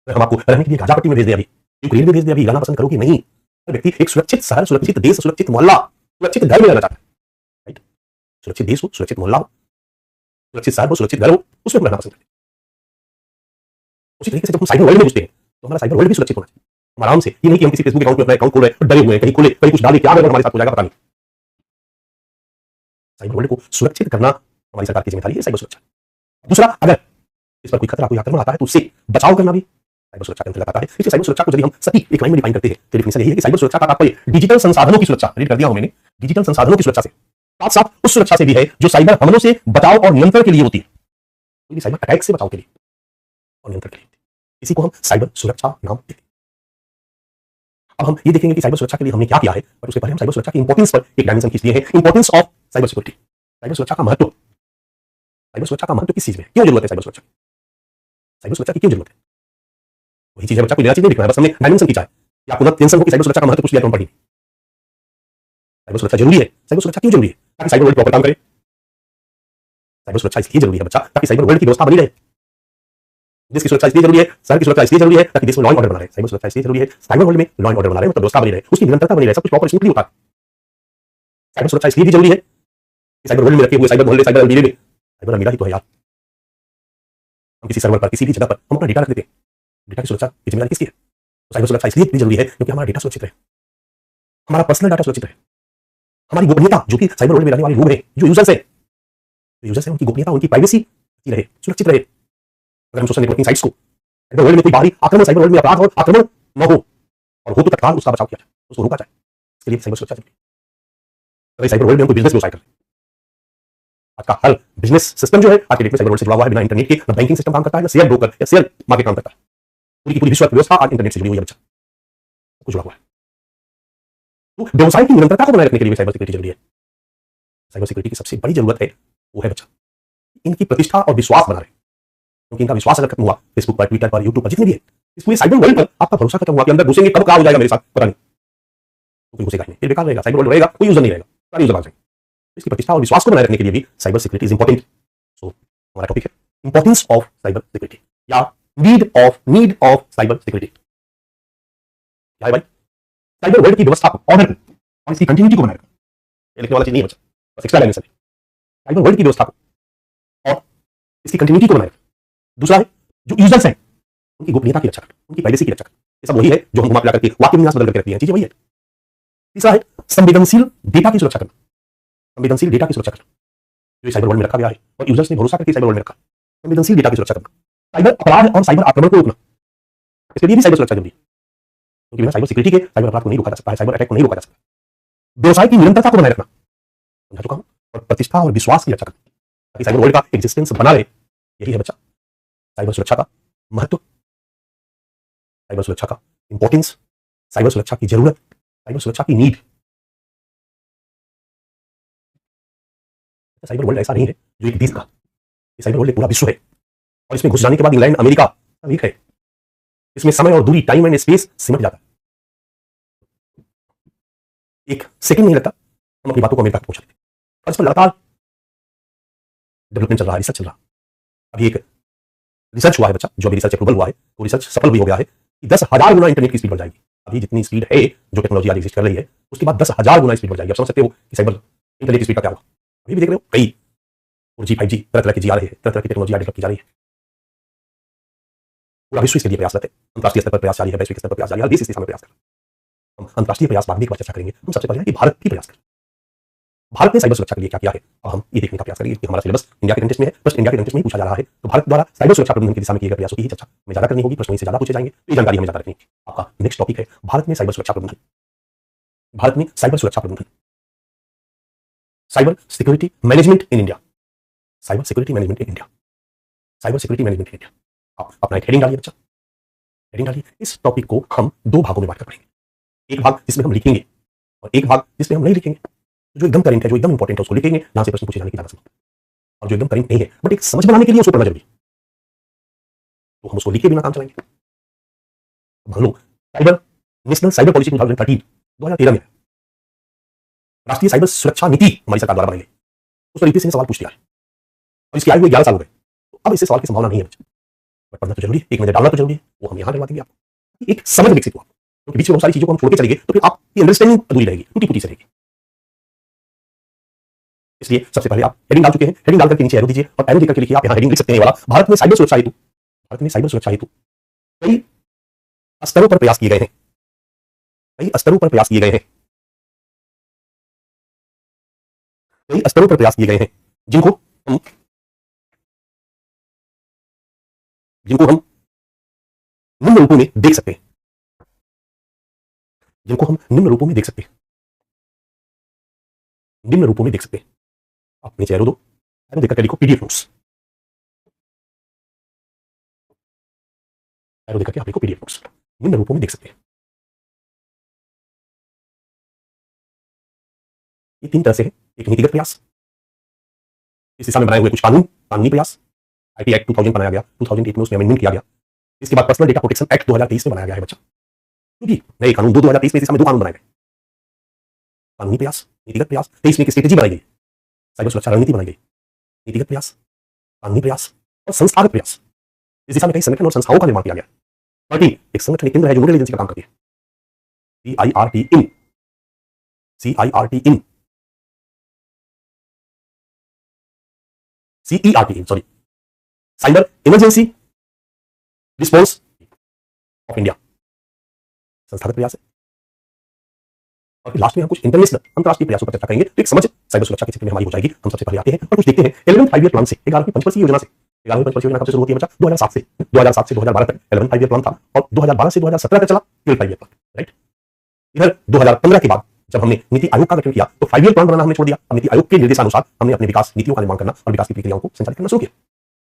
हम आपको रहने के लिए गाजा पट्टी में भेज दे, अभी यूक्रेन में भेज दे, अभी रहना पसंद करोगे नहीं। हर व्यक्ति एक सुरक्षित शहर, सुरक्षित देश, सुरक्षित मोहल्ला, सुरक्षित घर में रहना चाहता है, राइट। सुरक्षित देश हो, सुरक्षित मोहल्ला हो, सुरक्षित शहर हो, सुरक्षित घर हो, उसमें हम रहना पसंद करते हैं। उसी तरीके से जब हम साइबर वर्ल्ड में घुसते हैं तो हमारा साइबर वर्ल्ड भी सुरक्षित होना चाहिए। हम आराम से, ये नहीं कि हम किसी फेसबुक अकाउंट में अपना अकाउंट खोल रहे हैं, डरे हुए हैं, कहीं खोले, कहीं कुछ डाले, क्या हमारे साथ हो जाएगा पता नहीं। साइबर वर्ल्ड को सुरक्षित करना हमारी सरकार की जिम्मेदारी है, साइबर सुरक्षा। दूसरा, अगर इस पर कोई खतरा, कोई आक्रमण आता है तो उससे बचाव करना भी साइबर सुरक्षा के अंतर्गत आता है। इसलिए साइबर सुरक्षा को यदि हम सटीक एक लाइन में डिफाइन करते हैं तो डेफिनेशन यही है कि साइबर सुरक्षा का तात्पर्य डिजिटल संसाधनों की सुरक्षा, रीड कर दिया हूं मैंने, डिजिटल संसाधनों की सुरक्षा से, साथ साथ उस सुरक्षा से भी है जो साइबर हमलों से बचाव और नियंत्रण के लिए होती है। कोई भी साइबर अटैक से बचाव के लिए और नियंत्रण के लिए होती है। इसी को हम साइबर सुरक्षा नाम देते हैं। अब हम ये देखेंगे कि साइबर सुरक्षा के लिए हमने क्या किया है, पर उसके पहले हम साइबर सुरक्षा की इंपॉर्टेंस पर एक डायमेंशन खींच लिए हैं। Importance of cyber security, cyber सुरक्षा का महत्व। साइबर सुरक्षा का महत्व किस चीज में, क्यों जरूरत है साइबर सुरक्षा की, साइबर सुरक्षा की क्यों जरूरत है? वही चीज है बच्चा, कोई नया चीज नहीं दिख रहा है, बस हमने डायमेंशन खींचा है कि आपको ना टेंशन हो कि साइबर सुरक्षा का महत्व कुछ लिया तो हम पढ़ी। साइबर सुरक्षा जरूरी है। साइबर सुरक्षा क्यों जरूरी है? ताकि साइबर वर्ल्ड प्रॉपर काम करे। साइबर सुरक्षा इसलिए जरूरी है बच्चा ताकि साइबर वर्ल्ड की व्यवस्था बनी रहे। देश की सुरक्षा इसलिए जरूरी है, शहर की सुरक्षा इसलिए जरूरी है ताकि देश में लॉ एंड ऑर्डर बना रहे। साइबर सुरक्षा इसलिए जरूरी है, साइबर वर्ल्ड में लॉ एंड ऑर्डर बना रहे, मतलब व्यवस्था बनी रहे, उसकी निरंतरता बनी रहे, सब कुछ प्रॉपर स्मूथली होता है। साइबर सुरक्षा इसलिए भी जरूरी है कि साइबर वर्ल्ड में रखे हुए साइबर मोहल्ले, साइबर अलमीरे में, साइबर अलमीरा ही तो है यार। हम किसी सर्वर पर, किसी भी जगह पर हम अपना डेटा रख देते हैं, डेटा की सुरक्षा की जिम्मेदारी किसकी है? तो साइबर सुरक्षा इसलिए भी जरूरी है क्योंकि हमारा डेटा सुरक्षित रहे, हमारा पर्सनल डाटा सुरक्षित रहे, हमारी गोपनीयता, जो कि साइबर वर्ल्ड में रहने वाले लोग हैं, जो यूजर्स हैं, उनकी गोपनीयता, उनकी प्राइवेसी रहे, सुरक्षित रहे। अगर हम सोशल नेटवर्किंग साइट्स को साइबर वर्ल्ड में कोई बाहरी आक्रमण, साइबर वर्ल्ड में अपराध और आक्रमण न हो, और हो तो तत्काल उसका बचाव किया जाए, उसको रोका जाए, इसके लिए साइबर सुरक्षा जरूरी है। अगर साइबर वर्ल्ड में हम कोई बिजनेस व्यवसाय कर रहे हैं, आज का हर बिजनेस सिस्टम जो है आज के डेट में साइबर वर्ल्ड से जुड़ा हुआ है। बिना इंटरनेट के ना बैंकिंग सिस्टम काम करता है, ना शेयर ब्रोकर या शेयर मार्केट काम करता है। पूरी की पूरी विश्व व्यवस्था आज इंटरनेट से जुड़ी हुई है बच्चा, कुछ जुड़ा हुआ है। तो व्यवसाय की निरंतरता को बनाए रखने के लिए साइबर सिक्योरिटी जरूरी है। साइबर सिक्योरिटी की सबसे बड़ी जरूरत है वो है बच्चा इनकी प्रतिष्ठा और विश्वास बना रहे, क्योंकि इनका विश्वास अगर खत्म हुआ, फेसबुक पर, ट्विटर पर, यूट्यूब पर, जितने भी है, इस पूरे साइबर वर्ल्ड पर आपका भरोसा खत्म हुआ कि अंदर घुसेंगे कब क्या हो जाएगा मेरे साथ पता नहीं, तो कोई घुसेगा नहीं, फिर बेकार रहेगा, साइबर वर्ल्ड रहेगा, कोई यूजर नहीं रहेगा, सारे यूजर भाग जाएंगे। इसकी प्रतिष्ठा और विश्वास को बनाए रखने के लिए भी साइबर सिक्योरिटी इज इंपॉर्टेंट। सो हमारा टॉपिक है इंपॉर्टेंस ऑफ साइबर सिक्योरिटी या नीड ऑफ साइबर सिक्योरिटी। क्या है भाई? साइबर वर्ल्ड की व्यवस्था को, ऑर्डर को और इसकी कंटिन्यूटी को बनाए रखना, ये लिखने वाला चीज नहीं है बच्चा, बस एक्स्ट्रा डायमेंशन है। साइबर वर्ल्ड की व्यवस्था को और इसकी कंटिन्यूटी को बनाए रखना। दूसरा है जो यूजर्स हैं उनकी गोपनीयता की रक्षा करना, उनकी प्राइवेसी की रक्षा करना। ये सब वही है जो हम घुमा फिरा करके वाक्य विन्यास बदल करके रखती हैं, चीजें वही है। तीसरा है संवेदनशील डेटा की सुरक्षा करना, संवेदनशील डेटा की सुरक्षा करना जो साइबर वर्ल्ड में रखा गया है और यूजर्स ने भरोसा करके साइबर वर्ल्ड में रखा। संवेदनशील डेटा की सुरक्षा करना, साइबर अपराध और साइबर आक्रमण को रोकना, इसके लिए भी साइबर सुरक्षा जरूरी है, क्योंकि बिना साइबर सिक्योरिटी के साइबर अपराध को नहीं रोका जा सकता है, साइबर अटैक को नहीं रोका जा सकता। व्यवसाय की निरंतरता को बनाए रखना, समझा चुका हूं, और प्रतिष्ठा और विश्वास की रक्षा करना ताकि साइबर वर्ल्ड का एग्जिस्टेंस बना रहे। यही है बच्चा साइबर सुरक्षा का महत्व, साइबर सुरक्षा का इंपॉर्टेंस, साइबर सुरक्षा की जरूरत, साइबर सुरक्षा की नीड। साइबर वर्ल्ड ऐसा नहीं है जो एक देश का, साइबर वर्ल्ड एक पूरा विश्व है और इसमें घुस जाने के बाद इंग्लैंड, अमेरिका सब एक है। इसमें समय और दूरी, टाइम एंड स्पेस सिमट जाता है, एक सेकंड नहीं लगता हम अपनी बातों को अमेरिका तक पहुंचा देते। और इस पर लगातार डेवलपमेंट चल रहा है, रिसर्च चल रहा है। अभी एक रिसर्च हुआ है बच्चा, जो अभी रिसर्च अप्रूवल हुआ है, वो रिसर्च सफल भी हो गया है कि 10,000 गुना इंटरनेट की स्पीड बढ़ जाएगी। अभी जितनी स्पीड है जो टेक्नोलॉजी आज एग्जिस्ट कर रही है, उसके बाद 10,000 गुना स्पीड बढ़ जाएगी। आप समझ सकते हो कि साइबर इंटरनेट की स्पीड का क्या होगा। अभी भी देख रहे हो कई 4G 5G तरह तरह की जी आ रही है, तरह तरह की टेक्नोलॉजी डेवलप की जा रही है। पूरा विश्व इसके लिए प्रयासरत है, अंतर्राष्ट्रीय स्तर पर प्रयास जारी है, वैश्विक स्तर पर प्रयास जारी है, देश इस दिशा में प्रयास कर रहा है। हम अंतर्राष्ट्रीय प्रयास बाद में एक बार चर्चा करेंगे। हम सबसे पहले कि भारत भी प्रयास कर, भारत ने साइबर सुरक्षा के लिए क्या किया है और हम ये देखने का प्रयास करेंगे कि हमारा सिलेबस इंडिया के कंटेक्स्ट में है, बस इंडिया के कंटेक्स्ट में ही पूछा जा रहा है, तो भारत द्वारा साइबर सुरक्षा प्रबंधन की दिशा में किए गए प्रयासों की ही चर्चा में ज्यादा करनी होगी, प्रश्नों से ज्यादा पूछे जाएंगे, तो ये जानकारी हमें ज्यादा रखनी है। आपका नेक्स्ट टॉपिक है भारत में साइबर सुरक्षा प्रबंधन, भारत में साइबर सुरक्षा प्रबंधन, cyber security management in India, cyber security management in India, cyber security management in India. आप अपना एक हेडिंग डालिए बच्चा, हेडिंग डालिए। इस टॉपिक को हम दो भागों में बांटकर पढ़ेंगे, एक भाग जिसमें हम लिखेंगे और एक भाग जिसमें हम नहीं लिखेंगे। जो एकदम करंट है, जो एकदम इंपॉर्टेंट है, उसको लिखेंगे, यहां से प्रश्न पूछे जाने की ज्यादा संभावना, और जो एकदम करंट नहीं है बट एक समझ बनाने के लिए उसको पढ़ना जरूरी है, तो हम उसको लिखे बिना काम चलाएंगे। मान लो साइबर नेशनल साइबर पॉलिसी 2013 में राष्ट्रीय साइबर सुरक्षा नीति हमारी सरकार द्वारा बनाई गई, उस पर यूपीएससी ने सवाल पूछ लिया है और इसके आए हुए 11 साल हो गए, तो अब इससे सवाल की संभावना नहीं है बच्चा, बट पढ़ना तो जरूरी है, एक नजर डालना तो जरूरी है, वो हम यहां डलवा देंगे आपको, एक समझ विकसित हुआ, क्योंकि बीच में बहुत सारी चीजों को हम छोड़ के चलेंगे तो फिर आपकी अंडरस्टैंडिंग अधूरी रहेगी, टूटी फूटी से रहेगी। इसलिए सबसे पहले आप हेडिंग डाल चुके हैं, हेडिंग डाल करके नीचे एरो दीजिए और एरो देकर के लिखिए, आप यहां हेडिंग लिख सकते हैं वाला, भारत में साइबर सुरक्षा हेतु, भारत में साइबर सुरक्षा हेतु कई स्तरों पर प्रयास किए गए हैं, कई स्तरों पर प्रयास किए गए हैं, कई स्तरों पर प्रयास किए गए हैं, जिनको हम निम्न रूपों में देख सकते हैं, जिनको हम निम्न रूपों में देख सकते हैं, निम्न रूपों में देख सकते हैं। आप नीचे एरो दो, एरो देकर के लिखो पीडीएफ नोट्स, एरो देकर के आप लिखो पीडीएफ नोट्स, निम्न रूपों में देख सकते हैं। ये तीन तरह से है। एक नीतिगत प्रयास, इस दिशा में बनाए हुए कुछ कानूनी प्रयास, आईटी एक्ट 2000 बनाया गया, 2008 में उसमें अमेंडमेंट किया गया। इसके बाद पर्सनल डेटा प्रोटेक्शन एक्ट 2023 में बनाया गया है बच्चा, क्योंकि नए कानून 2023 में इस दिशा में दो कानून बनाए गए, कानूनी प्रयास, नीतिगत प्रयास। 23 में एक स्ट्रेटेजी बनाई गई, साइबर सुरक्षा रणनीति बनाई गई, नीतिगत प्रयास, कानूनी प्रयास और संस्थागत प्रयास। इस दिशा में कई संगठन और संस्थाओं का निर्माण किया गया। 13 एक संगठन केंद्र है जो नोडल एजेंसी का काम करती है, CERT sorry, cyber emergency response of India, संस्थागत प्रयास है। और फिर लास्ट में हम कुछ इंटरनेशनल अंतरराष्ट्रीय प्रयासों पर चर्चा करेंगे, तो एक समझ साइबर सुरक्षा के क्षेत्र में हमारी हो जाएगी। हम सबसे पहले आते हैं और कुछ देखते हैं 11th 5 ईयर प्लान से, 11वीं पंचवर्षीय योजना से। 11वीं पंचवर्षीय योजना कब से शुरू होती है बच्चा? 2007 से 2012 तक 11th 5 ईयर प्लान था, और 2012 से 2017 तक चला 12th 5 ईयर प्लान, राइट। इधर 2015 के बाद जब हमने नीति आयोग का गठन किया तो 5 ईयर प्लान बनाना हमने छोड़ दिया। अब नीति आयोग के निर्देशानुसार हमने अपने विकास नीतियों का निर्माण करना और विकास की प्रक्रियाओं को संचालित करना शुरू किया।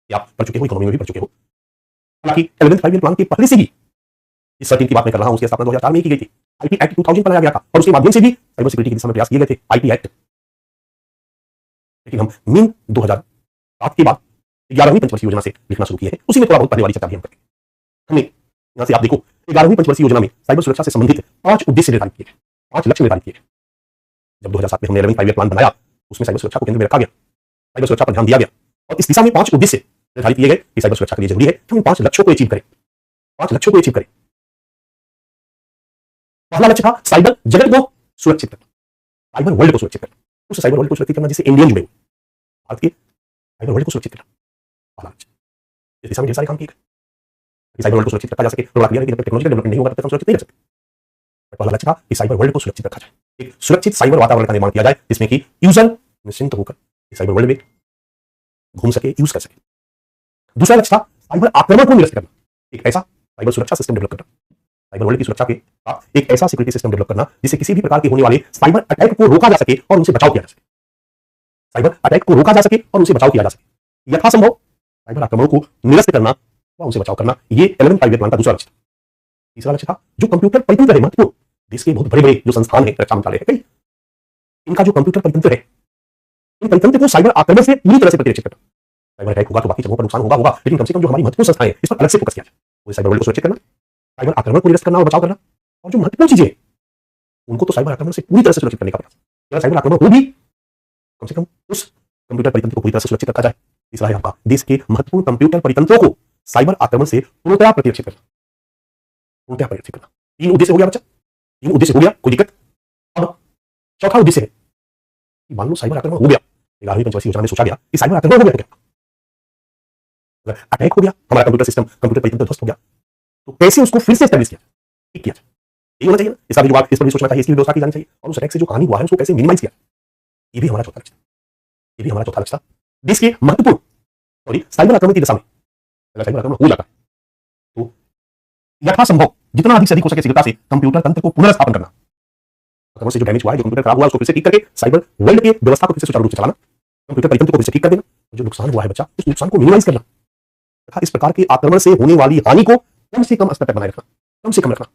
ये आप पढ़ चुके हो, इकोनॉमी में भी पढ़ चुके हो। हालांकि 11th 5 ईयर प्लान के पहले से ही इस सर्किट की बात मैं कर रहा हूं, उसकी स्थापना 2004 में की गई थी। आईटी एक्ट 2000 बनाया गया था और उसके माध्यम से भी साइबर सिक्योरिटी की दिशा में प्रयास किए गए थे, आईटी एक्ट। लेकिन हम मीन 2007 के बाद 11वीं पंचवर्षीय योजना से लिखना शुरू किए हैं, उसी में थोड़ा बहुत पहले वाली चर्चा भी हम करेंगे। हमने यहां से आप देखो 11वीं पंचवर्षीय योजना में साइबर सुरक्षा से संबंधित 5 उद्देश्य निर्धारित किए गए, 5 लक्ष्य निर्धारित किए गए। जब 2007 में हमने 11th 5 ईयर प्लान बनाया, उसमें साइबर सुरक्षा को केंद्र में रखा गया, साइबर सुरक्षा पर ध्यान दिया गया, और इस दिशा में 5 उद्देश्य निर्धारित किए गए कि साइबर सुरक्षा के लिए जरूरी है कि हम 5 लक्ष्यों को अचीव करें, 5 लक्ष्यों को अचीव करें। पहला लक्ष्य था साइबर जगत को सुरक्षित करना, साइबर वर्ल्ड को सुरक्षित करना, उस साइबर वर्ल्ड को सुरक्षित करना जिससे इंडियन जुड़े हुए, भारत के साइबर वर्ल्ड को सुरक्षित करना, पहला लक्ष्य। इस दिशा में ढेर सारे काम किए गए, साइबर वर्ल्ड को सुरक्षित रखा जा सके। तो जब तक टेक्नोलॉजिकल डेवलपमेंट नहीं होगा तब तक हम सुरक्षित नहीं रह सकते। पहला लक्ष्य था कि साइबर वर्ल्ड को सुरक्षित रखा जाए, एक सुरक्षित साइबर वातावरण का निर्माण किया जाए जिसमें कि यूजर निश्चिंत होकर साइबर वर्ल्ड में घूम सके, यूज कर सके। दूसरा लक्ष्य था साइबर आक्रमण को निरस्त करना, एक ऐसा साइबर सुरक्षा सिस्टम डेवलप करना, साइबर वर्ल्ड की सुरक्षा के साथ एक ऐसा सिक्योरिटी सिस्टम डेवलप करना जिससे किसी भी प्रकार के होने वाले साइबर अटैक को रोका जा सके और उनसे बचाव किया जा सके, साइबर अटैक को रोका जा सके और उनसे बचाव किया जा सके, यथासंभव साइबर आक्रमणों को निरस्त करना व उनसे बचाव करना। ये 11th 5 ईयर प्लान का दूसरा लक्ष्य था। तीसरा लक्ष्य था जो कंप्यूटर परितंत्र है महत्वपूर्ण, देश के बहुत बड़े बड़े जो संस्थान है, रक्षा मंत्रालय है, कई, इनका जो कंप्यूटर परितंत्र है, इन परितंत्र को साइबर आक्रमण से पूरी तरह से प्रतिरक्षित करना। साइबर अटैक होगा तो बाकी जगहों पर नुकसान होगा, लेकिन कम से कम जो हमारी महत्वपूर्ण संस्थाएं हैं इस पर अलग से फोकस किया जाए। वो साइबर वर्ल्ड को सुरक्षित करना, साइबर आक्रमण को निरस्त करना और बचाव करना, और जो महत्वपूर्ण चीजें हैं उनको तो साइबर आक्रमण से पूरी तरह से सुरक्षित करने का प्रयास। अगर साइबर आक्रमण हो भी कम से कम उस कंप्यूटर परितंत्र को पूरी तरह से सुरक्षित रखा जाए। तीसरा है आपका देश के महत्वपूर्ण कंप्यूटर परितंत्रों को साइबर आक्रमण से पूर्णतः प्रतिरक्षित करना, पूर्णतः प्रतिरक्षित करना। 3 उद्देश्य हो गया बच्चा, 3 उद्देश्य हो गया, कोई दिक्कत? अब चौथा उद्देश्य है कि मान लो साइबर आक्रमण हो गया, 11वीं पंचवर्षीय योजना में सोचा गया कि साइबर आक्रमण हो गया तो क्या? अगर अटैक हो गया, हमारा कंप्यूटर सिस्टम, कंप्यूटर परितंत्र ध्वस्त हो गया, तो कैसे उसको फिर से एस्टैब्लिश किया जाए, ठीक किया जाए? यही होना चाहिए ना, इसका भी जुगाड़, इस पर भी सोचना चाहिए, इसकी व्यवस्था की जानी चाहिए, और उस अटैक से जो हानि हुआ है उसको कैसे मिनिमाइज किया, ये भी हमारा चौथा लक्ष्य था। ये भी हमारा चौथा लक्ष्य था। देश के महत्वपूर्ण साइबर आक्रमण की दिशा में अगर साइबर आक्रमण हो जाता है तो यथासंभव जितना अधिक से अधिक हो सके शीघ्रता से कंप्यूटर तंत्र को पुनर्स्थापन करना, आक्रमण से जो डैमेज हुआ है, जो कंप्यूटर खराब हुआ है उसको फिर से ठीक करके साइबर वर्ल्ड के व्यवस्था को फिर से सुचारू रूप से चलाना, कंप्यूटर परितंत्र को फिर से ठीक कर देना, जो नुकसान हुआ है बच्चा उस नुकसान को मिनिमाइज करना तथा इस प्रकार के आक्रमण से होने वाली हानि को कम से कम स्तर तक बनाए रखना, कम से कम रखना।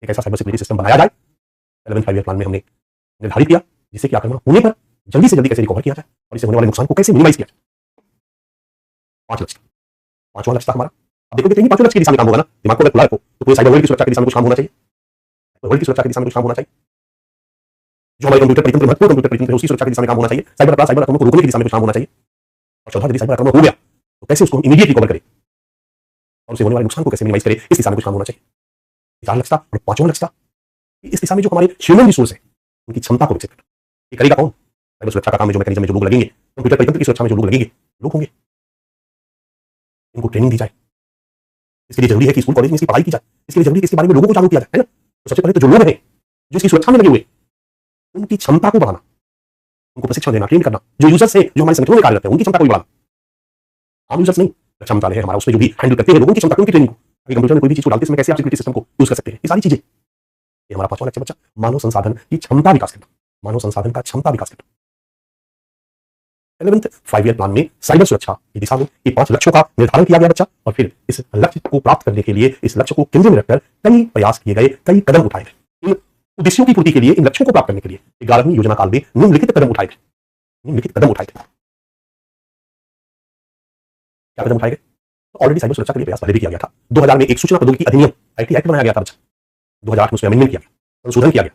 एक ऐसा साइबर सिक्योरिटी सिस्टम बनाया जाए 11th 5 ईयर प्लान में हमने निर्धारित किया, जिससे कि आक्रमण होने पर जल्दी से जल्दी कैसे रिकवर किया जाए और इससे होने वाले नुकसान को कैसे मिनिमाइज किया जाए। 5 लक्ष्य, 5वां लक्ष्य था हमारा। अब देखो कितने 5 लक्ष्य की दिशा में काम होगा ना, दिमाग को अगर खुला रखो तो पूरे साइबर वर्ल्ड की सुरक्षा की दिशा में कुछ काम होना चाहिए, वर्ल्ड की सुरक्षा की दिशा में कुछ काम होना चाहिए, जो हमारे कंप्यूटर परितंत्र महत्वपूर्ण कंप्यूटर परितंत्र है उसकी सुरक्षा की दिशा में काम होना चाहिए, साइबर अपराध, साइबर आक्रमण को रोकने की दिशा में कुछ काम होना चाहिए। और चौथा, यदि साइबर आक्रमण हो गया तो कैसे उसको इमीडिएट रिकवर करें और उससे होने वाले नुकसान को कैसे मिनिमाइज करें, इस दिशा में कुछ काम होना चाहिए। 4 लक्ष्य था। और 5वां लक्ष्य था इस दिशा में जो हमारे ह्यूमन रिसोर्स है उनकी क्षमता को विकसित करना। ये करेगा कौन? साइबर सुरक्षा का काम में जो मैकेनिज्म में जो लोग लगेंगे, कंप्यूटर परितंत्र की सुरक्षा में जो लोग लगेंगे, लोग होंगे, इनको ट्रेनिंग दी जाए। इसके लिए जरूरी है कि स्कूल कॉलेज में इसकी पढ़ाई की जाए, इसके लिए जरूरी है कि इसके बारे में लोगों को जागरूक किया जाए, है ना। तो सबसे पहले तो जो लोग हैं जो इसकी सुरक्षा में लगे हुए उनकी क्षमता को बढ़ाना, उनको प्रशिक्षण देना, ट्रेन करना। जो यूजर्स है जो हमारे संगठनों में कार्यरत है उनकी क्षमता को बढ़ाना, आम यूजर्स नहीं, रक्षा मंत्रालय है हमारा, उसमें जो भी हैंडल करते हैं लोगों की क्षमता, उनकी ट्रेनिंग को, कंप्यूटर में कोई भी चीज को डालते समय कैसे आप सिक्योरिटी सिस्टम को यूज कर सकते हैं, ये सारी चीजें, ये हमारा 5वां लक्ष्य बच्चा। मानव संसाधन की क्षमता विकास करना, मानव संसाधन का क्षमता विकास करना। 11th 5 ईयर प्लान में साइबर सुरक्षा की दिशा में ये 5 लक्ष्यों का निर्धारण किया गया बच्चा, और फिर इस लक्ष्य को प्राप्त करने के लिए इस लक्ष्य को केंद्र में रखकर कई प्रयास किए गए, कई कदम उठाए गए। इन उद्देश्यों की पूर्ति के लिए, इन लक्ष्यों को प्राप्त करने के लिए 11वीं योजना काल में निम्नलिखित कदम उठाए गए। क्या कदम उठाए गए? तो ऑलरेडी साइबर सुरक्षा के लिए प्रयास पहले भी किया गया था। 2000 में एक सूचना प्रौद्योगिकी अधिनियम आईटी एक्ट बनाया गया था बच्चा। 2008 में उसमें अमेंडमेंट किया गया, संशोधन किया गया।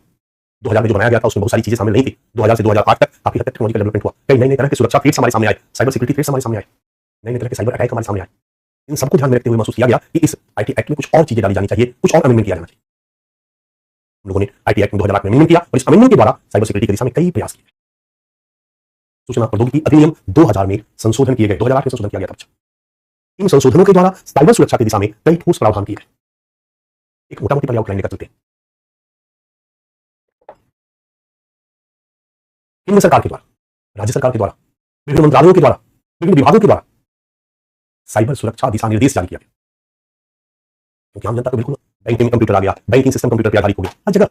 2000 में जो बनाया गया था उसमें बहुत सारी चीजें शामिल नहीं थी। 2000 से 2008 तक काफी हद तक टेक्नोलॉजिकल डेवलपमेंट हुआ, कई नए तरह के सुरक्षा थ्रेट्स हमारे सामने आए, साइबर सिक्योरिटी थ्रेट्स हमारे सामने आए, नए तरह के साइबर अटैक हमारे सामने आए। इन सबको ध्यान में रखते हुए महसूस किया गया कि इस आईटी एक्ट में कुछ और चीजें डाली जानी चाहिए, कुछ और अमेंडमेंट किया जाना चाहिए। हम लोगों ने आईटी एक्ट में 2008 में अमेंडमेंट किया और इस अमेंडमेंट के द्वारा साइबर सिक्योरिटी की दिशा में कई प्रयास किए। सूचना प्रौद्योगिकी अधिनियम 2000 में संशोधन किए गए, 2008 में संशोधन किया गया था। इन संशोधनों के द्वारा साइबर सुरक्षा की दिशा में कई ठोस प्रावधान किए गए। एक मोटा मोटी पर आउटलाइन लेकर चलते हैं। केंद्र सरकार के द्वारा, राज्य सरकार के द्वारा, विभिन्न मंत्रालयों के द्वारा, विभिन्न विभागों के द्वारा साइबर सुरक्षा दिशा निर्देश जारी किया गया। क्योंकि आम जनता को बिल्कुल बैंकिंग में कंप्यूटर आ गया, बैंकिंग सिस्टम कंप्यूटर पर आधारित हो गया, हर जगह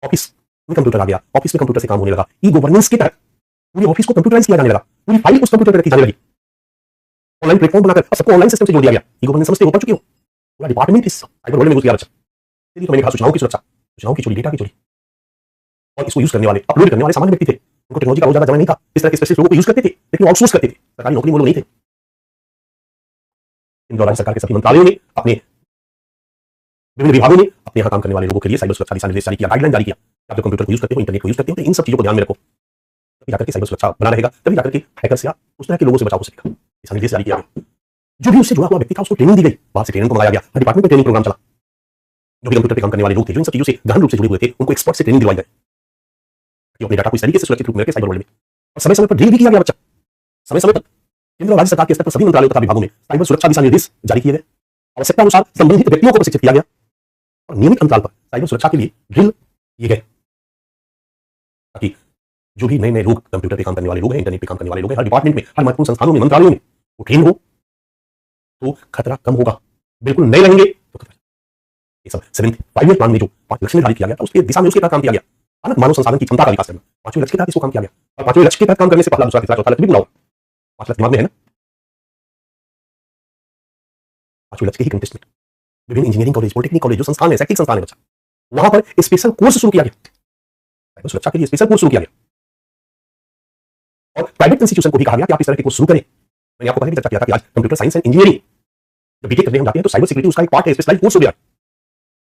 ऑफिस में कंप्यूटर आ गया, ऑफिस में कंप्यूटर से काम होने लगा। ई गवर्नेंस के तहत पूरे ऑफिस को कंप्यूटराइज किया जाने लगा, पूरी फाइल उस कंप्यूटर पर रखी जाने लगी, ऑनलाइन प्लेटफॉर्म बनाकर सबको ऑनलाइन सिस्टम से जोड़ दिया गया। ई गवर्नेंस समझते हो, पढ़ चुके हो, पूरा डिपार्टमेंट इस साइबर वर्ल्ड में घुस गया बच्चा। तो मैंने कहा सूचनाओं की सुरक्षा, सूचनाओं की चोरी, डेटा की चोरी, और इसको यूज करने वाले, अपलोड करने वाले सामान्य व्यक्ति थे। उनको टेक्नोलॉजी का बहुत ज्यादा जानना नहीं था, इस तरह के स्पेशलिस्ट लोगों को यूज करते थे, लेकिन आउटसोर्स करते थे, सरकारी नौकरी में लोग नहीं थे। इन दौरान सरकार के सभी मंत्रालयों ने, अपने विभिन्न विभागों ने अपने यहाँ काम करने वाले लोगों के लिए साइबर सुरक्षा दिशा निर्देश जारी किया, गाइडलाइन जारी किया। आप जब कंप्यूटर को यूज करते हो, इंटरनेट को यूज करते हो, तो इन सब चीजों को ध्यान में रखो, तभी जाकर के साइबर सुरक्षा बना रहेगा, तभी जाकर के हैकर्स या उस तरह के लोगों से बचाव हो सकेगा। दिशा निर्देश जारी किया गया। जो भी उससे जुड़ा हुआ व्यक्ति था उसको ट्रेनिंग दी गई, बाहर से ट्रेनिंग को मंगाया गया, हर डिपार्टमेंट में ट्रेनिंग प्रोग्राम चला। जो भी कंप्यूटर पे काम करने वाले लोग थे, जो इन सब चीजों से गहन रूप से जुड़े हुए थे, उनको एक्सपर्ट से ट्रेनिंग दिलवाई गई कि अपने डाटा को इस तरीके से सुरक्षित रूप में रखें साइबर वर्ल्ड में। और समय समय पर ड्रिल भी किया गया बच्चा, समय समय पर केंद्र और राज्य सरकार के स्तर पर सभी मंत्रालयों तथा विभागों में साइबर सुरक्षा दिशा निर्देश जारी किए गए। आवश्यकता अनुसार संबंधित व्यक्तियों को प्रशिक्षित किया गया और नियमित अंतराल पर साइबर सुरक्षा के लिए ड्रिल किए गए, ताकि जो भी नए नए लोग कंप्यूटर पे काम करने वाले लोग हैं, इंटरनेट पे काम करने वाले लोग हैं, हर डिपार्टमेंट में, हर महत्वपूर्ण संस्थानों में, मंत्रालयों में वो ट्रेन हो तो खतरा कम होगा। बिल्कुल नए रहेंगे तो खतरा। ये सब 7th 5 ईयर प्लान में जो 5 लक्ष्य निर्धारित किया गया था, उसके दिशा में उसके तहत काम किया गया। मानव मानव संसाधन की क्षमता का विकास करना, 5वें लक्ष्य के तहत इसको काम किया गया। और 5वें लक्ष्य के तहत काम करने से पहला, दूसरा, तीसरा, चौथा लक्ष्य भी बुलाओ, 5 लक्ष्य दिमाग में है ना। 5वें लक्ष्य के ही कंटेस्ट में विभिन्न इंजीनियरिंग कॉलेज, पॉलिटेक्निक कॉलेज, जो संस्थान है, शैक्षिक संस्थान है बच्चा, वहां पर स्पेशल कोर्स शुरू किया गया, साइबर सुरक्षा के लिए स्पेशल कोर्स शुरू किया गया। और प्राइवेट इंस्टीट्यूशन को भी कहा गया कि आप इस तरह के कोर्स शुरू करें। मैंने आपको पहले भी चर्चा किया था कि आज कंप्यूटर साइंस एंड इंजीनियरिंग जब बीटेक करने हम जाते हैं तो साइबर सिक्योरिटी उसका एक पार्ट है, स्पेशलाइज्ड कोर्स हो गया।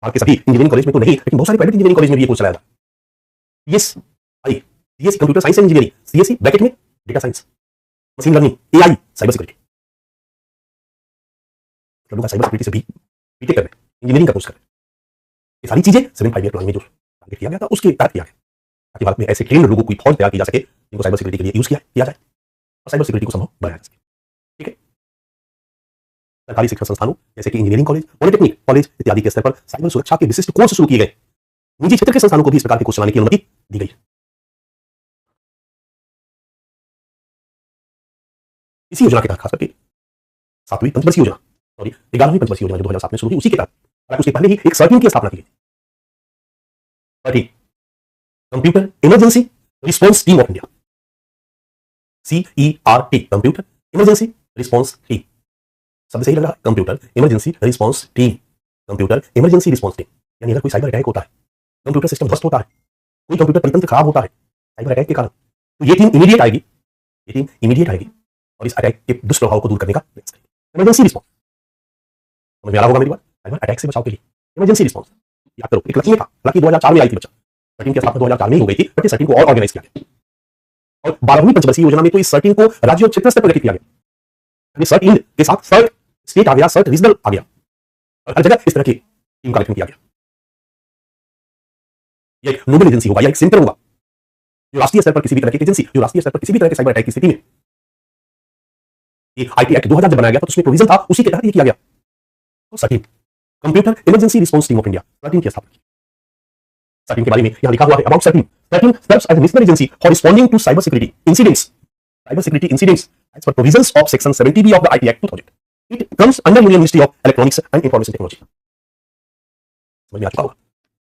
भारत के सभी इंजीनियरिंग कॉलेज में तो नहीं, लेकिन बहुत सारे प्राइवेट इंजीनियरिंग कॉलेज में भी ये कोर्स चलाया जाता है। CSE computer science and engineering, CSE bracket में data science, machine learning, AI, cyber security. लोग साइबर सिक्योरिटी से भी बीटेक कर रहे हैं, इंजीनियरिंग का कोर्स कर रहे हैं। ये सारी चीजें 7 5 ईयर प्लान में जो टारगेट किया गया था उसके तहत किया गया, ताकि भारत में ऐसे ट्रेंड लोगों की फौज तैयार की जा सके जिनको साइबर सिक्योरिटी के लिए यूज किया जाए और साइबर सिक्योरिटी को संभव बनाया जा सके। ठीक है, सरकारी शिक्षण संस्थानों जैसे कि इंजीनियरिंग कॉलेज, पॉलिटेक्निक कॉलेज इत्यादि के स्तर पर साइबर सुरक्षा के विशिष्ट कोर्स शुरू किए गए। निजी क्षेत्र के संस्थानों को भी इस प्रकार के कोर्स चलाने की अनुमति दी गई। इसी योजना के तहत खास करके 7वीं पंचवर्षीय योजना, 11वीं पंचवर्षीय योजना जो 2007 में शुरू हुई, उसी के तहत, हालांकि उसके पहले ही एक सर्टिन की स्थापना की गई। Certain, computer emergency response team of India, CERT, computer emergency response team. शब्द सही लग रहा है, computer emergency response team, computer emergency response team. यानी अगर कोई साइबर अटैक होता है, कंप्यूटर सिस्टम ध्वस्त होता है, कोई कंप्यूटर परितंत्र खराब होता है साइबर अटैक के कारण, तो ये टीम इमीडिएट आएगी और इस अटैक के दुष्प्रभाव को दूर करने का प्रयास करेगी। इमरजेंसी रिस्पांस समझ में आ रहा होगा मेरी बात। साइबर अटैक से बचाव के लिए इमरजेंसी रिस्पांस याद करो, एक लक्ष्य में था। हालांकि 2004 में आई थी बच्चा, सर्टिन की स्थापना 2004 में ही हो गई थी, बट सर्टिन को और ऑर्गेनाइज किया गया। और 12वीं पंचवर्षीय योजना में तो इस सर्टिन को राज्य और क्षेत्र स्तर पर गठित किया गया। सर्ट इंड के साथ सर्ट स्टेट आ गया, सर्ट रीजनल आ गया, और हर जगह इस तरह की टीम का गठन किया गया। ये एक नोडल एजेंसी होगा या एक सेंटर होगा जो राष्ट्रीय स्तर पर किसी भी तरह की एजेंसी, जो राष्ट्रीय स्तर पर किसी भी तरह के साइबर अटैक की स्थिति में, ये आईटी एक्ट 2000 जब बनाया गया तो उसमें प्रोविजन था, उसी के तहत ये किया गया। तो certain, computer emergency response team of India, certain की स्थापना की। सर्टिन के बारे में यहां लिखा हुआ है about CERT In serves as a national agency for responding to cyber security incidents as per provisions of section 70B of the IT Act 2000. It comes under Union Ministry of Electronics and Information Technology. समझ में आ चुका होगा।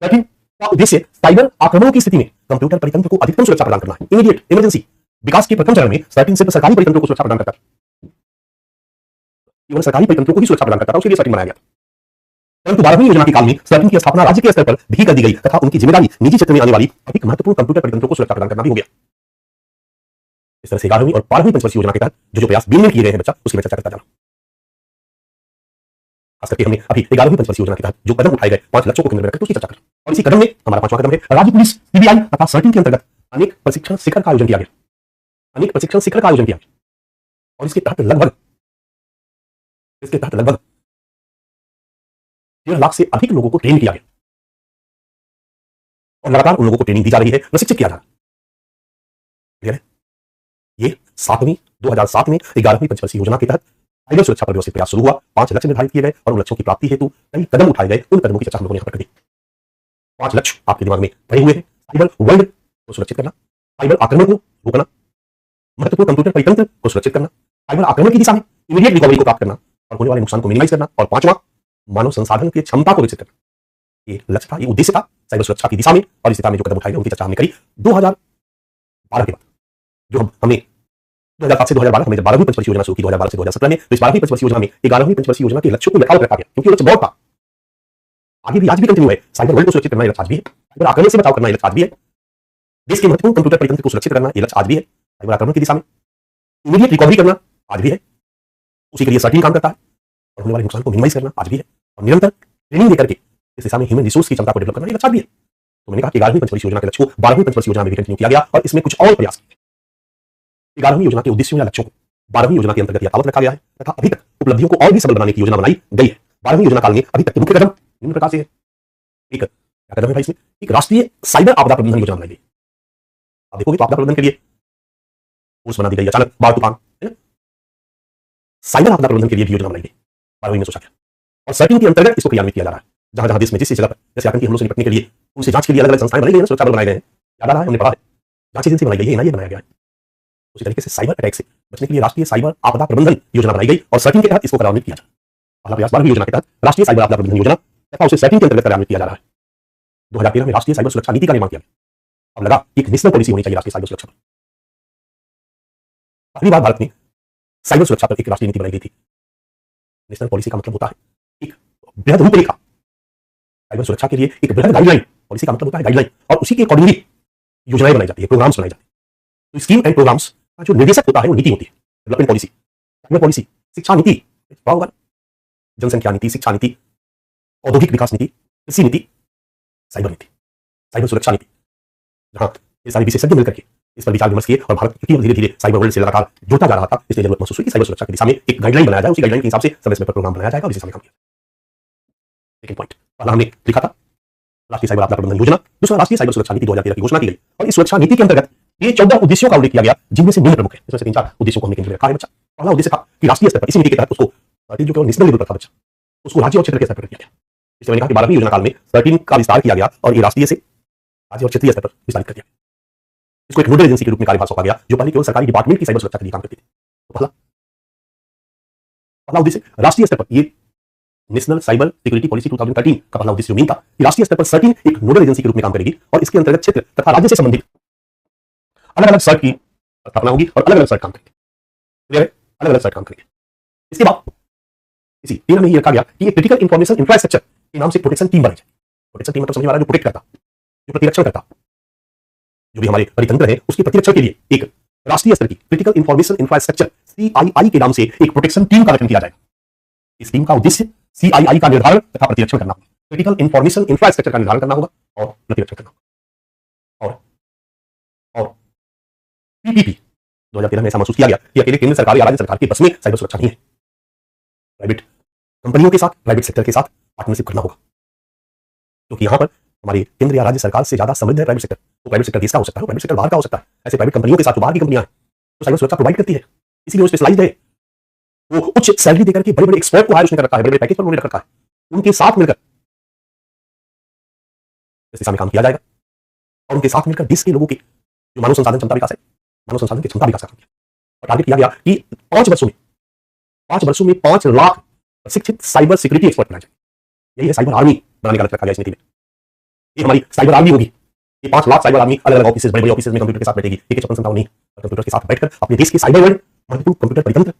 सर्टिन का उद्देश्य साइबर आक्रमणों की स्थिति में कंप्यूटर परितंत्र को अधिकतम सुरक्षा प्रदान करना है, इमीडिएट इमरजेंसी, विकास के प्रथम चरण में सर्टिन सिर्फ सरकारी परितंत्रों को सुरक्षा प्रदान करता था, केवल सरकारी परितंत्रों को ही सुरक्षा प्रदान करता था, उसके लिए सर्टिन बनाया गया था। परंतु 12वीं योजना के काल में सर्टिन की स्थापना राज्य के स्तर पर भी कर दी गई तथा उनकी जिम्मेदारी निजी क्षेत्र में आने वाली अधिक महत्वपूर्ण कंप्यूटर परितंत्रों को सुरक्षा प्रदान करना भी हो गया। इस तरह से 11वीं और 12वीं पंचवर्षीय योजना के तहत जो प्रयास बीच में किए गए हैं बच्चा, उसकी मैं चर्चा करता जाऊं। खास करके हमने अभी 11वीं पंचवर्षीय योजना के तहत जो कदम उठाए गए 5 लक्ष्यों को केंद्र में रखकर उसकी चर्चा करें। और इसी कदम में हमारा 5वां कदम है राज्य पुलिस सीबीआई तथा सर्टिन के अंतर्गत अनेक प्रशिक्षण शिखर का आयोजन किया गया। अनेक प्रशिक्षण शिखर का आयोजन किया गया और इसके तहत लगभग 1.5 लाख से अधिक लोगों को ट्रेन किया गया और लगातार उन लोगों को ट्रेनिंग दी जा रही है, प्रशिक्षित किया जा रहा है। ये 2007 में 11वीं पंचवर्षीय योजना के तहत साइबर सुरक्षा पर व्यवस्थित प्रयास शुरू हुआ। 5 लक्ष्य निर्धारित किए गए और उन लक्ष्यों की प्राप्ति हेतु कई कदम उठाए गए। उन कदमों की चर्चा हम लोगों ने यहां पर कर दी। 5 लक्ष्य आपके दिमाग में भरे हुए हैं। साइबर वर्ल्ड को सुरक्षित करना, साइबर आक्रमण को रोकना, महत्वपूर्ण कंप्यूटर परितंत्र को सुरक्षित करना, साइबर आक्रमण की दिशा में इमीडिएट रिकवरी को प्राप्त करना और होने वाले नुकसान को मिनिमाइज करना, और 5वां मानव संसाधन की क्षमता को विकसित करना। ये लक्ष्य था, ये उद्देश्य था साइबर सुरक्षा की दिशा में। और इस दिशा में जो कदम उठाए गए उनकी चर्चा हमने करी 2012 के बाद। जो हमने 2007 से 2012 हमने जब 12वीं पंचवर्षीय योजना शुरू की 2012 से 2017 में, तो इस 12वीं पंचवर्षीय योजना में 11वीं पंचवर्षीय योजना के लक्ष्यों को यथावत रखा गया, क्योंकि लक्ष्य बहुत था। आगे भी आज भी कंटिन्यू है। साइबर वर्ल्ड को सुरक्षित करना ये लक्ष्य आज भी है। साइबर आक्रमण से बचाव करना ये लक्ष्य आज भी है। देश के महत्वपूर्ण कंप्यूटर परितंत्र को सुरक्षित करना ये लक्ष्य आज भी है। साइबर आक्रमण की दिशा में इमीडिएट रिकवरी करना आज भी है। उसी के लिए सर्टिन काम करता है। और होने वाले नुकसान को मिनिमाइज करना आज भी है। और निरंतर ट्रेनिंग देकर के इस दिशा में ह्यूमन रिसोर्स की क्षमता को डेवलप करना ये लक्ष्य आज भी है। तो मैंने कहा कि 11वीं पंचवर्षीय योजना के लक्ष्य को 12वीं पंचवर्षीय योजना में भी कंटिन्यू किया गया और इसमें कुछ और प्रयास किए। 11वीं योजना के उद्देश्यों या लक्ष्यों को 12वीं योजना के अंतर्गत यथावत रखा गया है तथा अभी तक उपलब्धियों को और भी सबल बनाने की योजना बनाई गई है। 12वीं योजना काल में अभी तक के मुख्य कदम निम्न प्रकार से है। एक क्या कदम है भाई इसमें? एक राष्ट्रीय साइबर आपदा प्रबंधन योजना बनाई गई। आप देखोगे तो आपदा प्रबंधन के लिए फोर्स बना दी गई, अचानक बाढ़ तूफान है ना, साइबर आपदा प्रबंधन के लिए भी योजना बनाई गई 12वीं में सोचा गया। और सर्टिन के अंतर्गत इसको क्रियान्वित किया जा रहा है। जहां जहां देश में जिस जगह पर जैसे आतंकी हमलों से निपटने के लिए उनसे जांच के लिए अलग अलग संस्थाएं बनाई गई हैं, सुरक्षा बल बनाए गए हैं, याद आ रहा है, हमने पढ़ा है, जांच एजेंसी बनाई गई है, एनआईए बनाया गया है। उसी तरीके से साइबर अटैक से बचने के लिए राष्ट्रीय साइबर आपदा प्रबंधन योजना बनाई गई और सर्टिन के तहत इसको क्रियान्वित किया जा रहा है। पहला प्रयास 12वीं योजना के तहत राष्ट्रीय साइबर आपदा प्रबंधन योजना तथा उसे सर्टिन के अंतर्गत क्रियान्वित किया जा रहा है। 2013 में राष्ट्रीय साइबर सुरक्षा नीति का निर्माण किया गया। अब लगा एक नेशनल पॉलिसी होनी चाहिए राष्ट्रीय साइबर सुरक्षा पर। पहली बार भारत में साइबर सुरक्षा पर एक राष्ट्रीय नीति बनाई गई थी। नेशनल पॉलिसी का मतलब होता है एक बृहद रूपरेखा, साइबर सुरक्षा के लिए एक बृहद गाइडलाइन। पॉलिसी का मतलब होता है गाइडलाइन, और उसी के अकॉर्डिंगली योजनाएं बनाई जाती है, प्रोग्राम्स बनाए जाते हैं। तो स्कीम एंड प्रोग्राम्स का जो निर्देशक होता है वो नीति होती है। डेवलपमेंट पॉलिसी, साइबर पॉलिसी, शिक्षा नीति, जनसंख्या नीति, शिक्षा नीति, औद्योगिक विकास नीति, कृषि नीति, साइबर नीति, साइबर सुरक्षा नीति, जहां ये सारे विशेषज्ञ मिलकर के इस पर विचार विमर्श किए और भारत क्योंकि धीरे धीरे साइबर वर्ल्ड से लगातार जुड़ता जा रहा था, इसलिए जरूरत महसूस हुई कि साइबर सुरक्षा की दिशा में एक गाइडलाइन बनाया जाए। उसी गाइडलाइन के हिसाब से समय समय पर प्रोग्राम बनाया जाएगा और इसी समय काम किया। सेकंड पॉइंट, पहला हमने लिखा था राष्ट्रीय साइबर आपदा प्रबंधन योजना, दूसरा राष्ट्रीय साइबर सुरक्षा नीति 2013 की घोषणा की गई और इस सुरक्षा नीति के अंतर्गत ये 14 उद्देश्यों का उल्लेख किया गया, जिनमें से निम्न प्रमुख है। इसमें से 3-4 उद्देश्यों को हमने केंद्र में रखा है बच्चा। पहला उद्देश्य था कि राष्ट्रीय स्तर पर इसी नीति के तहत उसको जो केवल नेशनल लेवल पर था बच्चा, उसको राज्य और क्षेत्र के स्तर पर किया गया। इसलिए मैंने कहा कि 12वीं योजना काल में सर्टिन का विस्तार किया गया और ये राष्ट्रीय से राज्य और क्षेत्रीय स्तर पर विस्तारित कर दिया। इसको एक नोडल एजेंसी के रूप में कार्यभार सौंपा गया, जो पहले केवल सरकारी डिपार्टमेंट की साइबर सुरक्षा के लिए काम करती थी। तो पहला उद्देश्य राष्ट्रीय स्तर पर ये नेशनल साइबर सिक्योरिटी पॉलिसी 2013 का पहला उद्देश्य मेन था कि राष्ट्रीय स्तर पर सर्टिन एक नोडल एजेंसी के रूप में काम करेगी और इसके अंतर्गत क्षेत्र तथा राज्य से संबंधित अलग अलग सर्ट की स्थापना होगी और अलग अलग सर्ट काम करेंगे। अलग अलग सर्ट काम करेंगे। इसके बाद इसी 13 में ये रखा गया कि क्रिटिकल इंफॉर्मेशन इंफ्रास्ट्रक्चर के नाम से प्रोटेक्शन टीम बनाई जाए। प्रोटेक्शन टीम मतलब समझ में आ रहा है, जो प्रोटेक्ट करता, जो प्रतिरक्षण करता, जो भी हमारे परितंत्र है उसके प्रतिरक्षण के लिए एक राष्ट्रीय स्तर की क्रिटिकल इंफॉर्मेशन इंफ्रास्ट्रक्चर CII के नाम से एक प्रोटेक्शन टीम का गठन किया जाएगा। इस टीम का उद्देश्य CII का निर्धारण तथा प्रतिरक्षण करना होगा, क्रिटिकल इंफॉर्मेशन इंफ्रास्ट्रक्चर का निर्धारण करना होगा और प्रतिरक्षण करना होगा। और PPP 2013 में ऐसा महसूस किया गया कि अकेले केंद्र सरकार या राज्य सरकार के बस में साइबर सुरक्षा नहीं है। प्राइवेट कंपनियों के साथ, प्राइवेट सेक्टर के साथ पार्टनरशिप करना होगा, क्योंकि यहां पर हमारे केंद्र या राज्य सरकार से ज्यादा समृद्ध है प्राइवेट सेक्टर। तो प्राइवेट सेक्टर देश का हो सकता है, प्राइवेट सेक्टर बाहर का हो सकता है। ऐसे प्राइवेट कंपनियों के साथ जो बाहर की कंपनियां हैं तो साइबर सुरक्षा प्रोवाइड करती है, इसलिए वो स्पेशलाइज्ड है। वो उच्च सैलरी देकर के बड़े बड़े एक्सपर्ट को हायर उसने कर रखा है, बड़े बड़े पैकेज पर उन्होंने रखा है। उनके साथ मिलकर इस दिशा में काम किया जाएगा और उनके साथ मिलकर देश के लोगों की जो मानव संसाधन क्षमता विकास है, मानव संसाधन की क्षमता विकास का काम किया और टारगेट किया गया कि 5 वर्षों में 5 लाख प्रशिक्षित साइबर सिक्योरिटी एक्सपर्ट बनाए जाएंगे। यही है साइबर आर्मी बनाने का लक्ष्य रखा गया इस नीति में। ये हमारी साइबर आर्मी होगी ये 5 लाख साइबर आर्मी अलग अलग ऑफिस, बड़े बड़े ऑफिस में कंप्यूटर के साथ बैठेगी, एक क्षमता नहीं, कंप्यूटर के साथ बैठकर अपने देश की साइबर वर्ल्ड महत्वपूर्ण कंप्यूटर परितंत्र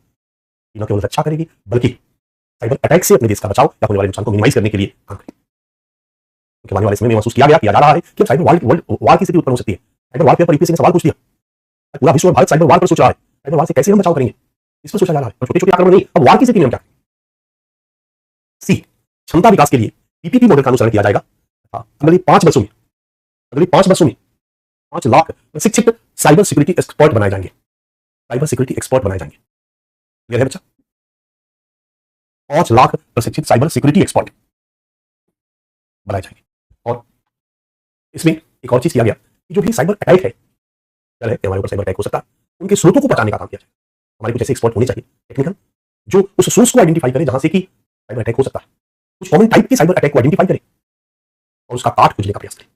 न केवल रक्षा करेगी बल्कि साइबर अटैक से अपने देश का बचाव या होने वाले नुकसान को मिनिमाइज करने के लिए काम करेगी। क्योंकि आने वाले समय में महसूस किया जा रहा है कि साइबर वर्ल्ड वार की स्थिति उत्पन्न हो सकती है। साइबर वार पर यूपीएससी ने सवाल पूछ दिया, पूरा विश्व और भारत साइबर वार पर सोच रहा है, साइबर वार से कैसे हम बचाव करेंगे इस पर सोचा जा रहा है। छोटे छोटे आक्रमण नहीं, अब वार की स्थिति में हम क्या करें। सी, क्षमता विकास के लिए पीपीपी मॉडल का अनुसरण किया जाएगा। अगले 5 वर्षों में 5 लाख प्रशिक्षित साइबर सिक्योरिटी एक्सपर्ट बनाए जाएंगे। साइबर सिक्योरिटी एक्सपर्ट बनाए जाएंगे। क्लियर है बच्चा? 5 लाख प्रशिक्षित साइबर सिक्योरिटी एक्सपर्ट बनाए जाएंगे। और इसमें एक और चीज किया गया कि जो भी साइबर अटैक है, हमारे ऊपर साइबर अटैक हो सकता है, उनके स्रोतों को पहचानने का काम किया जाए। हमारे कुछ ऐसे एक्सपर्ट होने चाहिए टेक्निकल, जो उस सोर्स को आइडेंटिफाई करें जहां से कि साइबर अटैक हो सकता है, कुछ कॉमन टाइप के साइबर अटैक को आइडेंटिफाई करें और उसका काट खोजने का प्रयास करें।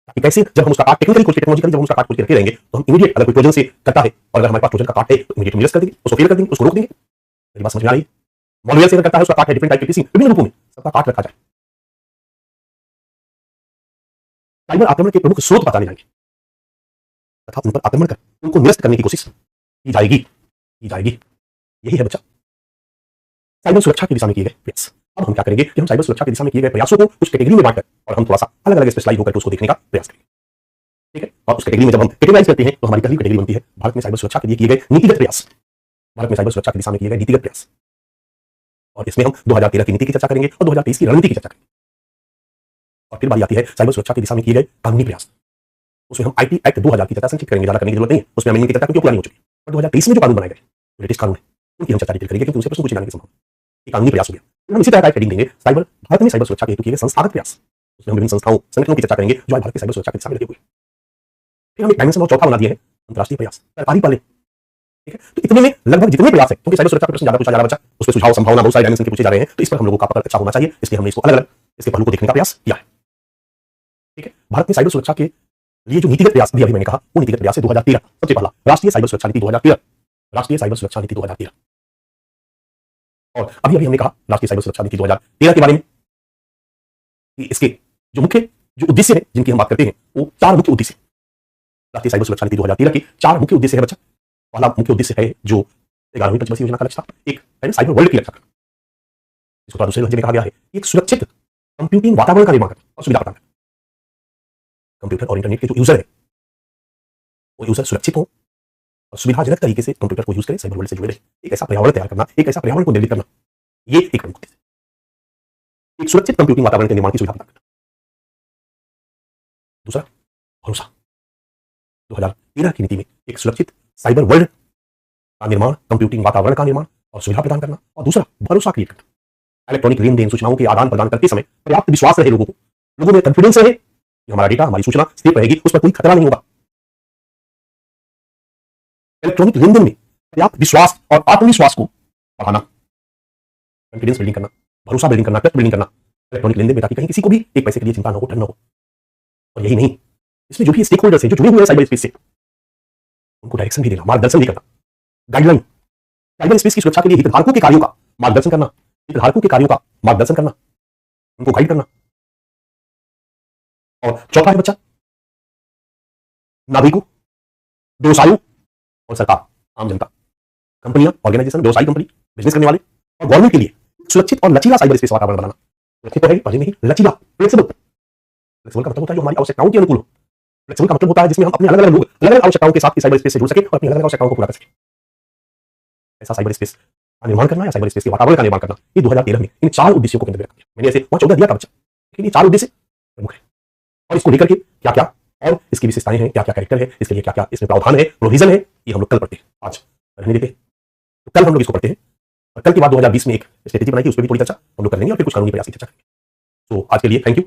ताकि कैसे जब हम उसका काट टेक्निकली खोज के, टेक्नोलॉजिकली जब हम उसका काट खोज के रखे रहेंगे तो हम इमीडिएट, अगर कोई ट्रोजन से करता है और अगर हमारे पास ट्रोजन का काट है तो इमीडिएट निरस्त कर देंगे, उसको फेल कर देंगे, उसको रोक देंगे। मेरी बात समझ में आ रही है? मॉलवेयर से अगर करता है, उसका काट है डिफरेंट टाइप के किसी विभिन्न रूपों में, सबका काट रखा जाए। साइबर आक्रमण के प्रमुख स्रोत बताने जाएंगे तथा उन पर आक्रमण कर उनको निरस्त करने की कोशिश की जाएगी। यही है बच्चा साइबर सुरक्षा की दिशा में किए गए प्रयास। अब हम क्या करेंगे कि हम साइबर सुरक्षा की दिशा में किए गए प्रयासों को कुछ कैटेगरी में बांटकर और हम थोड़ा सा अलग अलग स्पेशलाइज होकर उसको देखने का प्रयास करेंगे। ठीक है? और उस कैटेगरी में जब हम कैटेगराइज करते हैं तो हमारी पहली कैटेगरी बनती है भारत में साइबर सुरक्षा के लिए किए गए नीतिगत प्रयास। भारत में साइबर सुरक्षा की दिशा में किए गए नीतिगत प्रयास, और इसमें हम 2013 की नीति की चर्चा करेंगे और 2023 की रणनीति की चर्चा करेंगे। और फिर बारी आती है साइबर सुरक्षा की दिशा में किए गए कानूनी प्रयास। उसमें हम आईटी एक्ट 2000 की चर्चा संक्षिप्त करेंगे, ज्यादा करने की जरूरत नहीं है, उसमें अमेंडमेंट की चर्चा क्योंकि पुरानी हो चुकी है। और 2023 में जो कानून बनाए गए, लेटेस्ट कानून है, उनकी हम चर्चा डिटेल करेंगे क्योंकि उनसे प्रश्न पूछे जाने की संभावना है। कानूनी प्रयास हो गया। हम इसी तरह का हेडिंग देंगे साइबर भारत में साइबर सुरक्षा के हेतु किए गए संस्थागत प्रयास। उसमें हम विभिन्न संस्थाओं संगठनों की चर्चा करेंगे जो आज भारत की साइबर सुरक्षा के दिशा में लगे हुए। फिर हम एक डायमेंशन और चौथा बना दिए हैं अंतर्राष्ट्रीय प्रयास, सरकारी पहले। ठीक है? तो इतने में लगभग जितने प्रयास है, क्योंकि साइबर सुरक्षा का प्रश्न ज्यादा पूछा जा रहा है बच्चा, उस पर सुझाव संभावना बहुत सारे डायमेंशन के पूछे जा रहे हैं, तो इस पर हम लोगों का पकड़ अच्छा होना चाहिए, इसलिए हमने इसको अलग अलग इसके पहलू को देखने का प्रयास किया है। ठीक है? भारत में साइबर सुरक्षा के लिए जो नीतिगत प्रयास भी अभी मैंने कहा, वो नीतिगत प्रयास है 2013। सबसे पहला राष्ट्रीय साइबर सुरक्षा नीति 2013, राष्ट्रीय साइबर सुरक्षा नीति 2013। और अभी अभी हमने कहा राष्ट्रीय साइबर सुरक्षा नीति 2013 के बारे में कि इसके जो मुख्य जो उद्देश्य है जिनकी हम बात करते हैं, वो 4 मुख्य उद्देश्य। राष्ट्रीय साइबर सुरक्षा नीति 2013 के 4 मुख्य उद्देश्य है बच्चा। पहला मुख्य उद्देश्य है जो 11वीं पंचवर्षीय योजना का लक्ष्य था, एक है साइबर वर्ल्ड की रक्षा करना। इसको थोड़ा दूसरे लहजे में कहा गया है एक सुरक्षित कंप्यूटिंग वातावरण का निर्माण करना और सुविधा प्रदान करना। कंप्यूटर और इंटरनेट के जो यूजर है वो यूजर सुरक्षित हो और सुविधाजनक तरीके से कंप्यूटर को यूज करें, साइबर वर्ल्ड से जुड़े रहे। एक ऐसा पर्यावरण तैयार करना, एक ऐसा पर्यावरण को निर्मित करना, ये एक प्रमुख उद्देश्य है। एक सुरक्षित कंप्यूटिंग वातावरण के निर्माण की सुविधा प्रदान करना। दूसरा भरोसा। 2013 की नीति में एक सुरक्षित साइबर वर्ल्ड का निर्माण, कंप्यूटिंग वातावरण का निर्माण और सुविधा प्रदान करना, और दूसरा भरोसा क्रिएट करना। इलेक्ट्रॉनिक लेन देन, सूचनाओं के आदान प्रदान करते समय पर्याप्त विश्वास रहे लोगों को, लोगों में कॉन्फिडेंस रहे कि हमारा डेटा, हमारी सूचना सेफ रहेगी, उस पर कोई खतरा नहीं होगा। इलेक्ट्रॉनिक लेन देन में पर्याप्त विश्वास और आत्मविश्वास को बढ़ाना, कॉन्फिडेंस बिल्डिंग करना, भरोसा बिल्डिंग करना, ट्रस्ट बिल्डिंग करना इलेक्ट्रॉनिक लेन देन में, ताकि कहीं किसी को भी एक पैसे के लिए चिंता न हो, डर न हो। और यही नहीं, इसमें जो भी स्टेक होल्डर्स हैं, जो जुड़े हुए हैं साइबर स्पेस से, उनको डायरेक्शन भी देना, मार्गदर्शन भी करना, गाइडलाइन। साइबर स्पेस की सुरक्षा के लिए हितधारकों के कार्यों का मार्गदर्शन करना, हितधारकों के कार्यों का मार्गदर्शन करना, उनको गाइड करना। और चौथा है बच्चा नागरिकों, व्यवसायों और सरकार, आम जनता, कंपनियां, ऑर्गेनाइजेशन, व्यवसायिक कंपनी, बिजनेस करने वाले और गवर्नमेंट के लिए सुरक्षित और लचीला साइबर स्पेस वातावरण बनाना। सुरक्षित तो है पहले नहीं, लचीला, फ्लेक्सिबल। फ्लेक्सिबल का मतलब होता है जो हमारी आवश्यकताओं के अनुकूल हो। फ्लेक्सिबल का मतलब होता है जिसमें हम अपने अलग अलग लोग अलग अलग आवश्यकताओं के साथ साइबर स्पेस से जुड़ सके और अपनी अलग अलग आवश्यकताओं को पूरा कर सके। ऐसा साइबर स्पेस का निर्माण करना या साइबर स्पेस के वातावरण का निर्माण करना, ये 2013 में इन 4 उद्देश्यों को केंद्र में रखा गया। मैंने ऐसे 14 दिया था बच्चा, लेकिन ये 4 उद्देश्य प्रमुख है। और इसको लेकर के क्या क्या और इसकी विशेषताएं हैं, क्या क्या कैरेक्टर है, इसके लिए क्या क्या इसमें प्रावधान है, प्रोविजन है, ये हम लोग कल पढ़ते हैं। आज रहने देते हैं, तो कल हम लोग इसको पढ़ते हैं। और कल के बाद 2020 में एक स्ट्रेटेजी बनाई थी, उस पर भी थोड़ी चर्चा हम लोग कर लेंगे और फिर कुछ कानूनी प्रयास की चर्चा करेंगे। तो आज के लिए थैंक यू,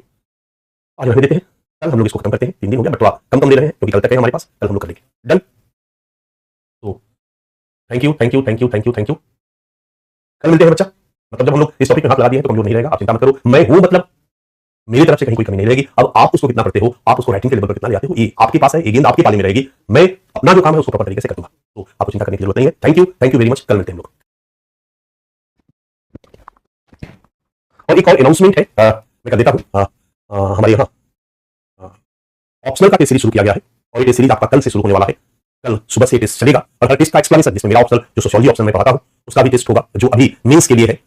आज रहने देते हैं। कल हम लोग इसको खत्म करते हैं। 3 दिन हो गया बट थोड़ा कम दे रहे हैं क्योंकि कल तक है हमारे पास, कल हम लोग कर लेंगे। डन। तो thank you thank you thank you thank you thank you. कल मिलते हैं बच्चा। मतलब जब हम लोग इस टॉपिक में हाथ लगा दिए तो कमजोर नहीं रहेगा, आप चिंता मत करो। मैं हूं मतलब मेरी तरफ से कहीं कोई कमी नहीं रहेगी। अब आप उसको कितना पढ़ते हो, आप उसको राइटिंग के लेवल पर कितना ले आते हो, ये आपके पास है, ये गेंद आपके पाले में रहेगी। मैं अपना जो काम है उसको प्रॉपर तरीके से कर दूंगा, तो आपको चिंता करने की जरूरत नहीं है। Thank you very much. कल मिलते हैं हम लोग। और एक और अनाउंसमेंट है, मैं कर देता हूं। हमारे यहाँ ऑप्शनल का टेस्ट सीरीज शुरू किया गया है और ये टेस्ट सीरीज आपका कल से शुरू होने वाला है। कल सुबह से टेस्ट चलेगा और हर टेस्ट का एक्सप्लेनेशन, जिसमें मेरा ऑप्शनल जो सोशियोलॉजी ऑप्शन में पढ़ाता हूं उसका भी टेस्ट होगा, जो अभी मेंस के लिए है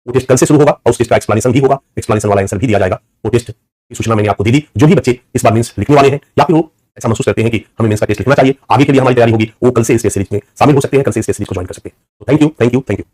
वो टेस्ट कल से शुरू होगा और उस टेस्ट का एक्सप्लेनेशन भी होगा, एक्सप्लेनेशन वाला आंसर भी दिया जाएगा। वो टेस्ट की सूचना मैंने आपको दे दी। जो भी बच्चे इस बार मेंस लिखने वाले हैं या फिर वो ऐसा महसूस करते हैं कि हमें मेंस का टेस्ट लिखना चाहिए, आगे के लिए हमारी तैयारी होगी, वो कल से इस टेस्ट सीरीज में शामिल हो सकते हैं, कल से इस टेस्ट सीरीज को ज्वाइन कर सकते हैं। तो thank you, thank you, thank you.